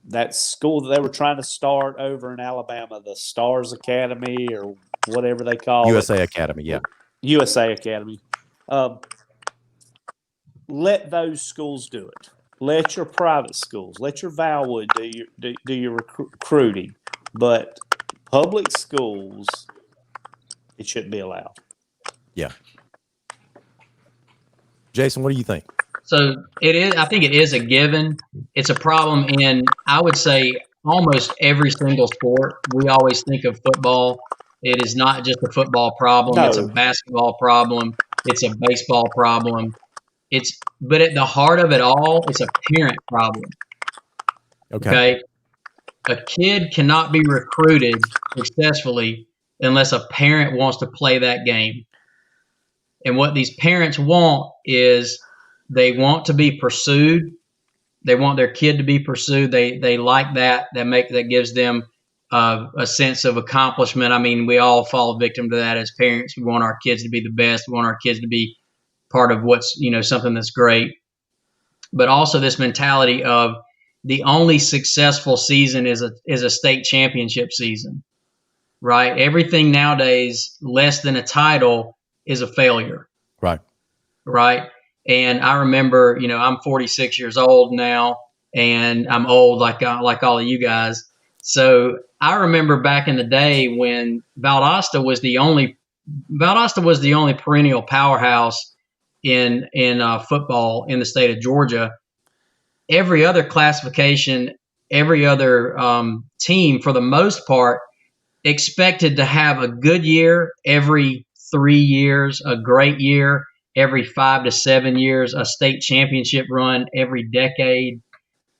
that school that they were trying to start over in Alabama, the Stars Academy or whatever they call USA Academy, yeah. USA Academy. Let those schools do it. Let your private schools, let your Valwood do your recruiting, but public schools, it shouldn't be allowed. Yeah. Jayson, what do you think? So it is. I think it is a given. It's a problem in, I would say, almost every single sport. We always think of football. It is not just a football problem. No. It's a basketball problem. It's a baseball problem. But at the heart of it all, it's a parent problem. Okay. A kid cannot be recruited successfully unless a parent wants to play that game. And what these parents want is they want to be pursued. They want their kid to be pursued. They like that. That gives them a sense of accomplishment. I mean, we all fall victim to that as parents. We want our kids to be the best. We want our kids to be part of what's, something that's great. But also this mentality of the only successful season is a state championship season, right? Everything nowadays less than a title is a failure. Right. And I remember, I'm 46 years old now, and I'm old like all of you guys. So I remember back in the day when Valdosta was the only perennial powerhouse in football in the state of Georgia. Every other classification, every other team, for the most part, expected to have a good year every 3 years, a great year every 5 to 7 years, a state championship run every decade.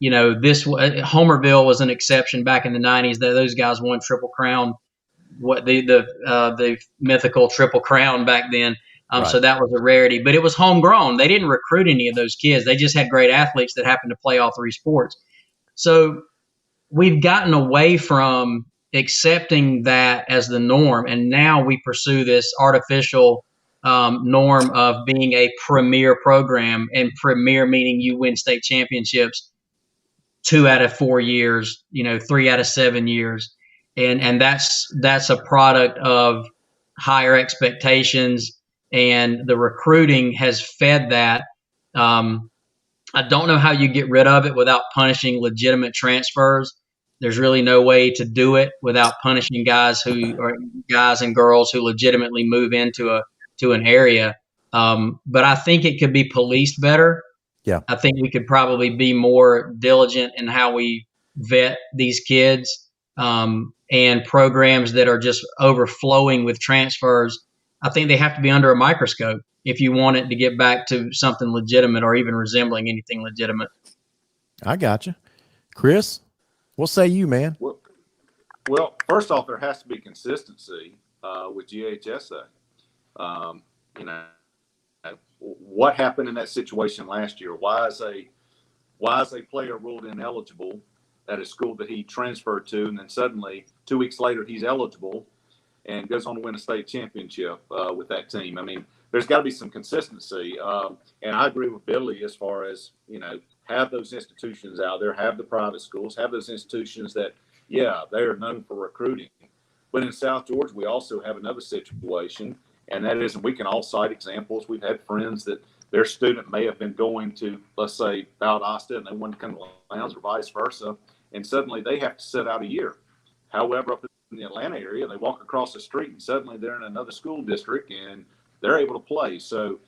Homerville was an exception back in the 90s. Those guys won Triple Crown, the mythical Triple Crown back then. So that was a rarity, but it was homegrown. They didn't recruit any of those kids. They just had great athletes that happened to play all three sports. So we've gotten away from accepting that as the norm, and now we pursue this artificial norm of being a premier program, and premier meaning you win state championships 2 out of 4 years, 3 out of 7 years. And that's a product of higher expectations, and the recruiting has fed that. I don't know how you get rid of it without punishing legitimate transfers. There's really no way to do it without punishing guys and girls who legitimately move into an area. But I think it could be policed better. Yeah. I think we could probably be more diligent in how we vet these kids, and programs that are just overflowing with transfers. I think they have to be under a microscope if you want it to get back to something legitimate or even resembling anything legitimate. I got you. Chris, what say you, man? Well, first off, there has to be consistency with GHSA. What happened in that situation last year? Why is a player ruled ineligible at a school that he transferred to, and then suddenly 2 weeks later he's eligible and goes on to win a state championship with that team? I mean, there's got to be some consistency. And I agree with Billy as far as, have those institutions out there, have the private schools, have those institutions that, they are known for recruiting. But in South Georgia, we also have another situation, and that is, we can all cite examples. We've had friends that their student may have been going to, let's say, Valdosta, and they want to come to Lowndes or vice versa, and suddenly they have to sit out a year. However, up in the Atlanta area, they walk across the street and suddenly they're in another school district and they're able to play. So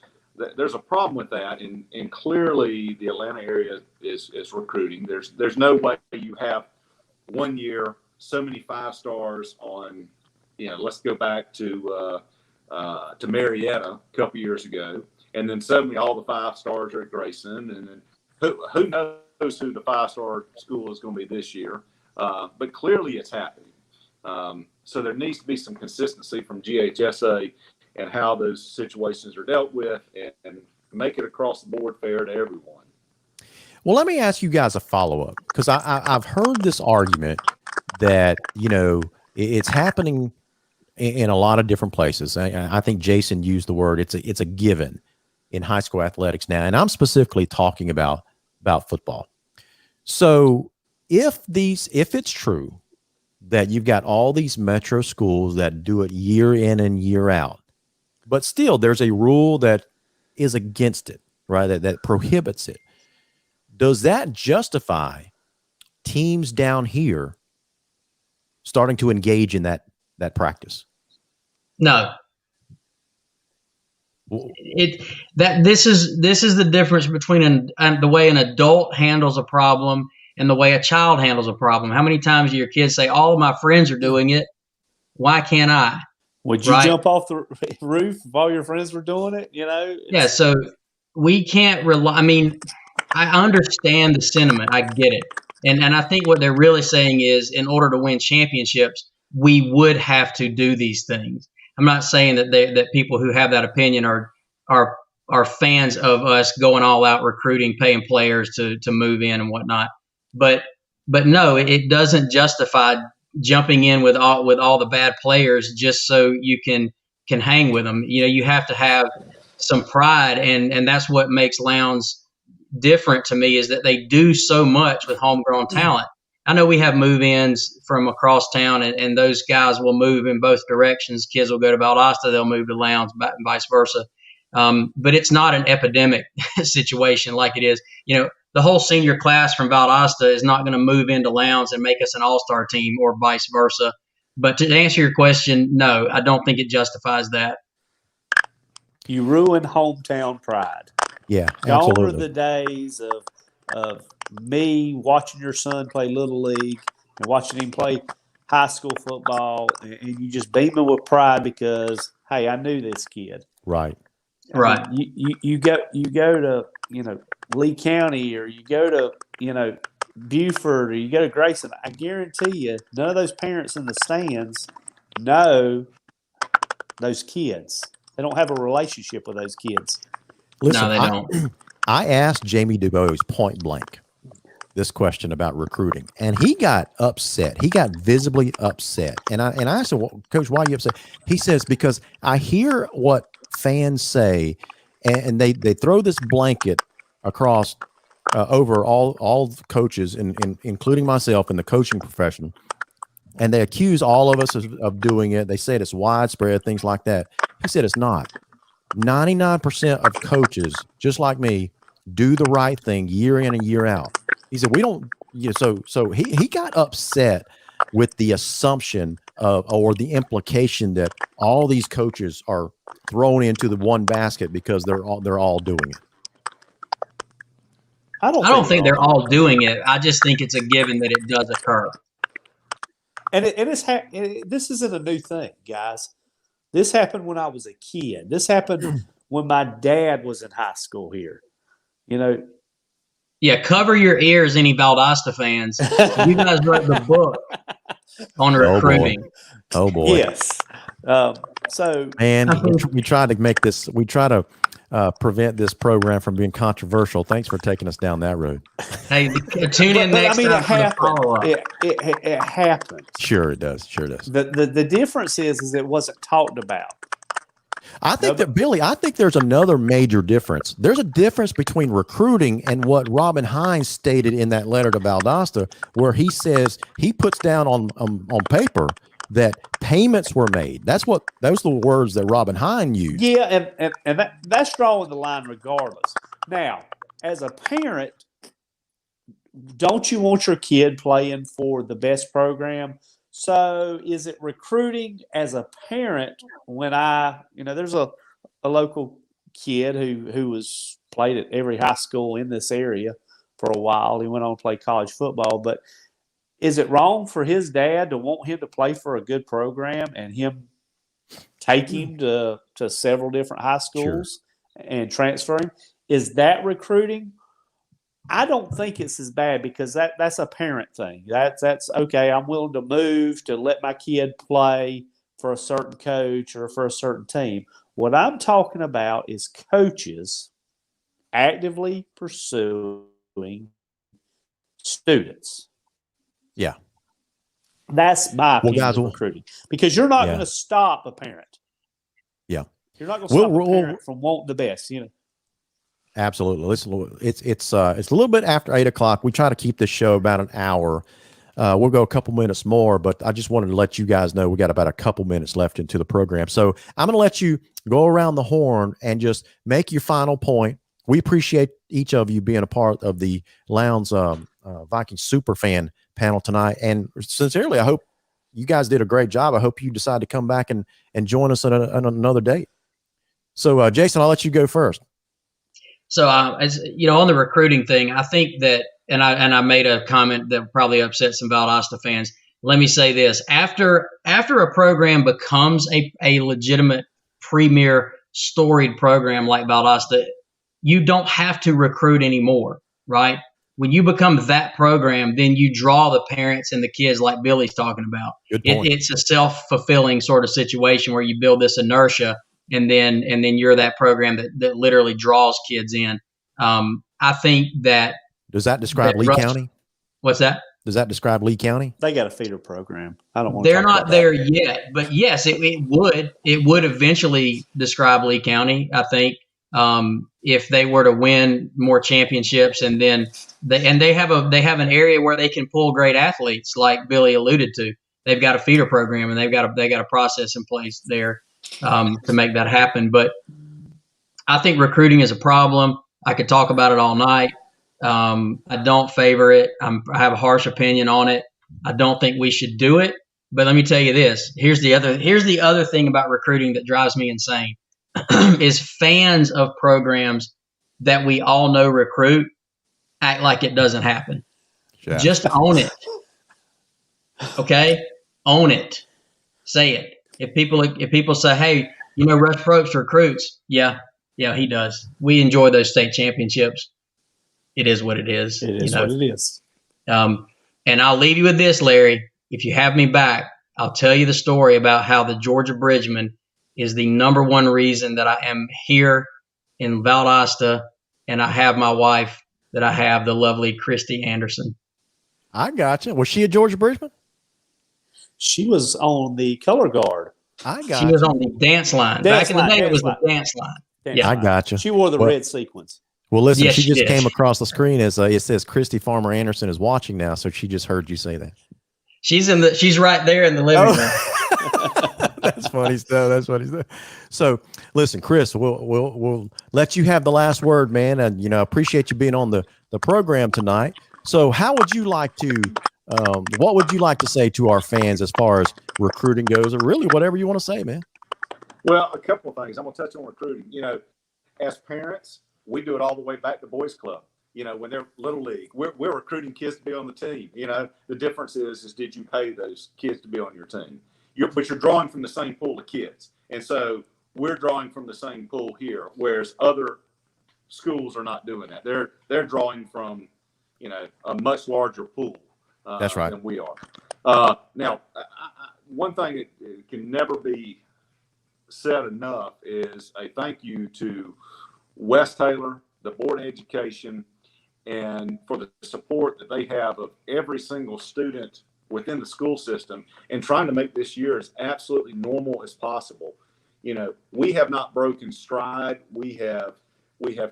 there's a problem with that, and clearly the Atlanta area is recruiting. There's no way you have 1 year so many 5 stars on, let's go back to Marietta a couple years ago, and then suddenly all the 5 stars are at Grayson, and then who knows who the 5-star school is going to be this year. But clearly it's happening. So there needs to be some consistency from GHSA. and how those situations are dealt with, and make it across the board fair to everyone. Well, let me ask you guys a follow-up, because I've heard this argument that, it's happening in a lot of different places. I think Jayson used the word, it's a given in high school athletics now, and I'm specifically talking about football. So if it's true that you've got all these metro schools that do it year in and year out, but still there's a rule that is against it, right? That prohibits it. Does that justify teams down here starting to engage in that practice? No. This is the difference between the way an adult handles a problem and the way a child handles a problem. How many times do your kids say, all of my friends are doing it, why can't I? Would you jump off the roof if all your friends were doing it? Yeah, so we can't rely. I mean, I understand the sentiment. I get it. And I think what they're really saying is, in order to win championships, we would have to do these things. I'm not saying that people who have that opinion are fans of us going all out recruiting, paying players to move in and whatnot. But no, it doesn't justify jumping in with all the bad players just so you can hang with them. You have to have some pride, and that's what makes Lowndes different to me, is that they do so much with homegrown talent. I know we have move-ins from across town, and those guys will move in both directions. Kids will go to Valdosta, they'll move to Lowndes, and vice versa. But it's not an epidemic situation like it is. The whole senior class from Valdosta is not going to move into Lowndes and make us an all-star team, or vice versa. But to answer your question, no, I don't think it justifies that. You ruin hometown pride. Yeah, Gone absolutely. are the days of me watching your son play Little League and watching him play high school football, and you just beaming with pride because, hey, I knew this kid. Right. Right. You go to Lee County, or you go to Buford, or you go to Grayson. I guarantee you, none of those parents in the stands know those kids. They don't have a relationship with those kids. Listen, no, they don't. I asked Jamie DuBose point blank this question about recruiting, and he got upset. He got visibly upset. And I said, well, Coach, why are you upset? He says, because I hear what fans say, and they throw this blanket across over all coaches, including myself in the coaching profession, and they accuse all of us of doing it. They said it's widespread, things like that. He said it's not. 99% of coaches, just like me, do the right thing year in and year out. He said, we don't, so he got upset with the assumption or the implication that all these coaches are thrown into the one basket because they're all doing it. I don't think they're all doing it. I just think it's a given that it does occur. And this isn't a new thing, guys. This happened when I was a kid. This happened when my dad was in high school here. Yeah, cover your ears, any Valdosta fans. You guys wrote the book on recruiting. Oh boy. Yes. So, and we try to make this. We try to prevent this program from being controversial. Thanks for taking us down that road. Hey, tune in next time for the follow-up. It happened. Sure, it does. Sure, it does. The difference is it wasn't talked about. I think that, Billy, I think there's another major difference. There's a difference between recruiting and what Robin Hines stated in that letter to Valdosta, where he says he puts down on paper that payments were made. Those are the words that Robin Hines used. Yeah, and that's drawing the line regardless. Now, as a parent, don't you want your kid playing for the best program? So is it recruiting as a parent when there's a local kid who was played at every high school in this area for a while. He went on to play college football, but is it wrong for his dad to want him to play for a good program and him take him to several different high schools and transfer him? Is that recruiting? I don't think it's as bad because that's a parent thing. That's okay. I'm willing to move to let my kid play for a certain coach or for a certain team. What I'm talking about is coaches actively pursuing students. Yeah. That's my opinion of recruiting, because you're not going to stop a parent. Yeah. You're not going to stop a parent from wanting the best, Absolutely. Listen, it's a little bit after 8 o'clock. We try to keep this show about an hour. We'll go a couple minutes more, but I just wanted to let you guys know we got about a couple minutes left into the program. So I'm going to let you go around the horn and just make your final point. We appreciate each of you being a part of the Lowndes Viking SuperFan panel tonight. And sincerely, I hope you guys did a great job. I hope you decide to come back and join us on another date. So, Jayson, I'll let you go first. So, as you know, on the recruiting thing, I think that, and I made a comment that probably upset some Valdosta fans. Let me say this: after a program becomes a legitimate premier storied program like Valdosta, you don't have to recruit anymore, right? When you become that program, then you draw the parents and the kids, like Billy's talking about. It's a self-fulfilling sort of situation where you build this inertia, and then you're that program that literally draws kids in. I think that. Does that describe Lee County? What's that? Does that describe Lee County? They got a feeder program. I don't want. They're not there yet, but yes, it would eventually describe Lee County. I think if they were to win more championships, and then they have an area where they can pull great athletes, like Billy alluded to. They've got a feeder program, and they got a process in place there to make that happen. But I think recruiting is a problem. I could talk about it all night. I don't favor it. I have a harsh opinion on it. I don't think we should do it. But let me tell you this. Here's the other thing about recruiting that drives me insane is fans of programs that we all know recruit act like it doesn't happen. Yeah. Just own it. Okay? Own it. Say it. If people say, hey, Russ Probst recruits. Yeah, he does. We enjoy those state championships. It is what it is. It is what it is. And I'll leave you with this, Larry. If you have me back, I'll tell you the story about how the Georgia Bridgemen is the number one reason that I am here in Valdosta, and I have my wife that I have, the lovely Christy Anderson. I gotcha. Was she a Georgia Bridgeman? She was on the color guard. She was on the dance line. Back in the day, it was the dance line. I gotcha. She wore the red sequins. Well, listen, yes, she just came across the screen as it says Christy Farmer Anderson is watching now, so she just heard you say that. She's right there in the living room. That's funny stuff. So, listen, Chris, we'll let you have the last word, man, and appreciate you being on the program tonight. So, how would you like to? What would you like to say to our fans as far as recruiting goes, or really whatever you want to say, man? Well, a couple of things. I'm going to touch on recruiting. As parents, we do it all the way back to boys club. When they're little league, we're recruiting kids to be on the team. The difference is did you pay those kids to be on your team? But you're drawing from the same pool of kids. And so we're drawing from the same pool here, whereas other schools are not doing that. They're drawing from, a much larger pool. That's right. Than we are. Now, one thing that can never be said enough is a thank you to Wes Taylor, the Board of Education, and for the support that they have of every single student within the school system and trying to make this year as absolutely normal as possible. We have not broken stride. We have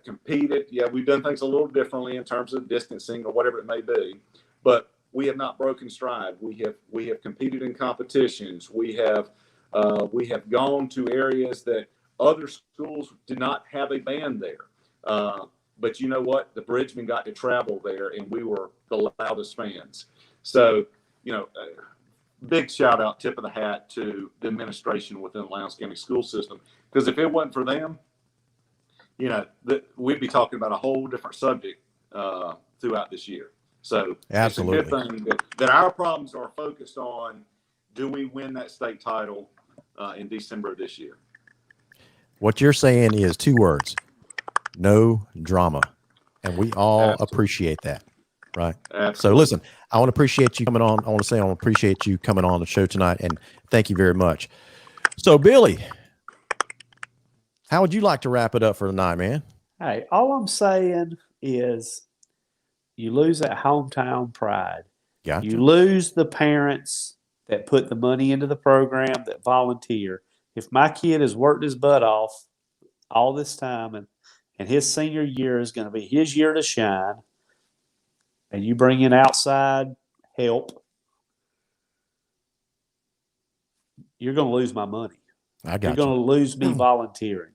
competed. Yeah, we've done things a little differently in terms of distancing or whatever it may be, but we have not broken stride. We have competed in competitions. We have gone to areas that other schools did not have a band there. But you know what? The Bridgemen got to travel there, and we were the loudest fans. So, big shout out, tip of the hat to the administration within the Lowndes County school system. Because if it wasn't for them, we'd be talking about a whole different subject throughout this year. So absolutely, it's a good thing that our problems are focused on. Do we win that state title in December of this year? What you're saying is 2 words: no drama, and we all appreciate that, right? Absolutely. So listen, I want to appreciate you coming on. I want to appreciate you coming on the show tonight, and thank you very much. So Billy, How would you like to wrap it up for tonight, man? Hey, all I'm saying is you lose that hometown pride. Gotcha. You lose the parents that put the money into the program, that volunteer. If my kid has worked his butt off all this time and his senior year is going to be his year to shine, and you bring in outside help, you're going to lose my money. I got You're going to lose me volunteering.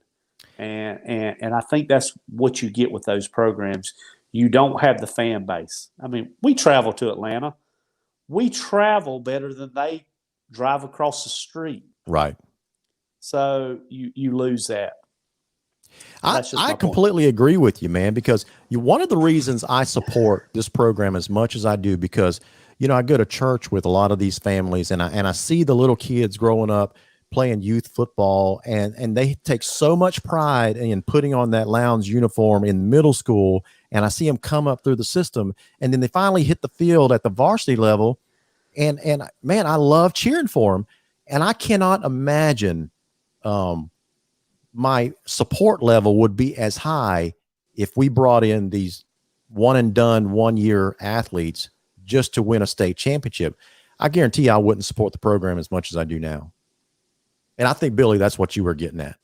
And I think that's what you get with those programs. You don't have the fan base. I mean, we travel to Atlanta. We travel better than they drive across the street. Right. So you lose that. I completely agree with you, man, because one of the reasons I support this program as much as I do, because, you know, I go to church with a lot of these families and I see the little kids growing up playing youth football, and they take so much pride in putting on that Lowndes uniform in middle school, and I see them come up through the system, and then they finally hit the field at the varsity level, and man, I love cheering for them, and I cannot imagine my support level would be as high if we brought in these one and done 1 year athletes just to win a state championship. I guarantee I wouldn't support the program as much as I do now. And I think, Billy, that's what you were getting at.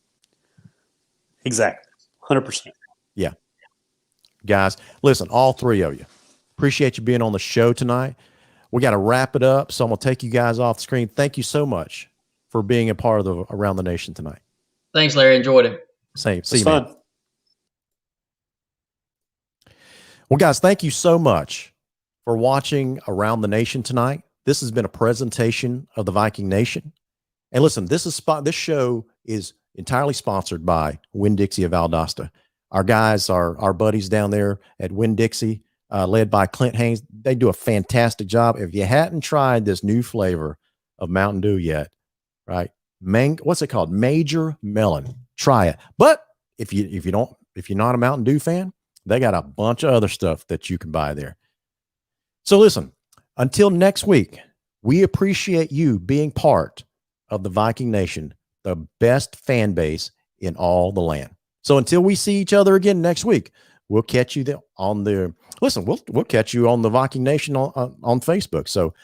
Exactly. 100%. Yeah. Guys, listen, all three of you, appreciate you being on the show tonight. We got to wrap it up, so I'm going to take you guys off the screen. Thank you so much for being a part of the Around the Nation tonight. Thanks, Larry. Enjoyed it. Same. See you, fun. man. Well, guys, thank you so much for watching Around the Nation tonight. This has been a presentation of the Viking Nation. And listen, this show is entirely sponsored by Winn-Dixie of Valdosta. Our guys, our buddies down there at Winn-Dixie, led by Clint Haynes, they do a fantastic job. If you hadn't tried this new flavor of Mountain Dew yet, right? What's it called? Major Melon. Try it. But if you're not a Mountain Dew fan, they got a bunch of other stuff that you can buy there. So listen, until next week, we appreciate you being part of the Viking Nation, the best fan base in all the land. So until we see each other again next week, we'll catch you we'll catch you on the Viking Nation on Facebook. So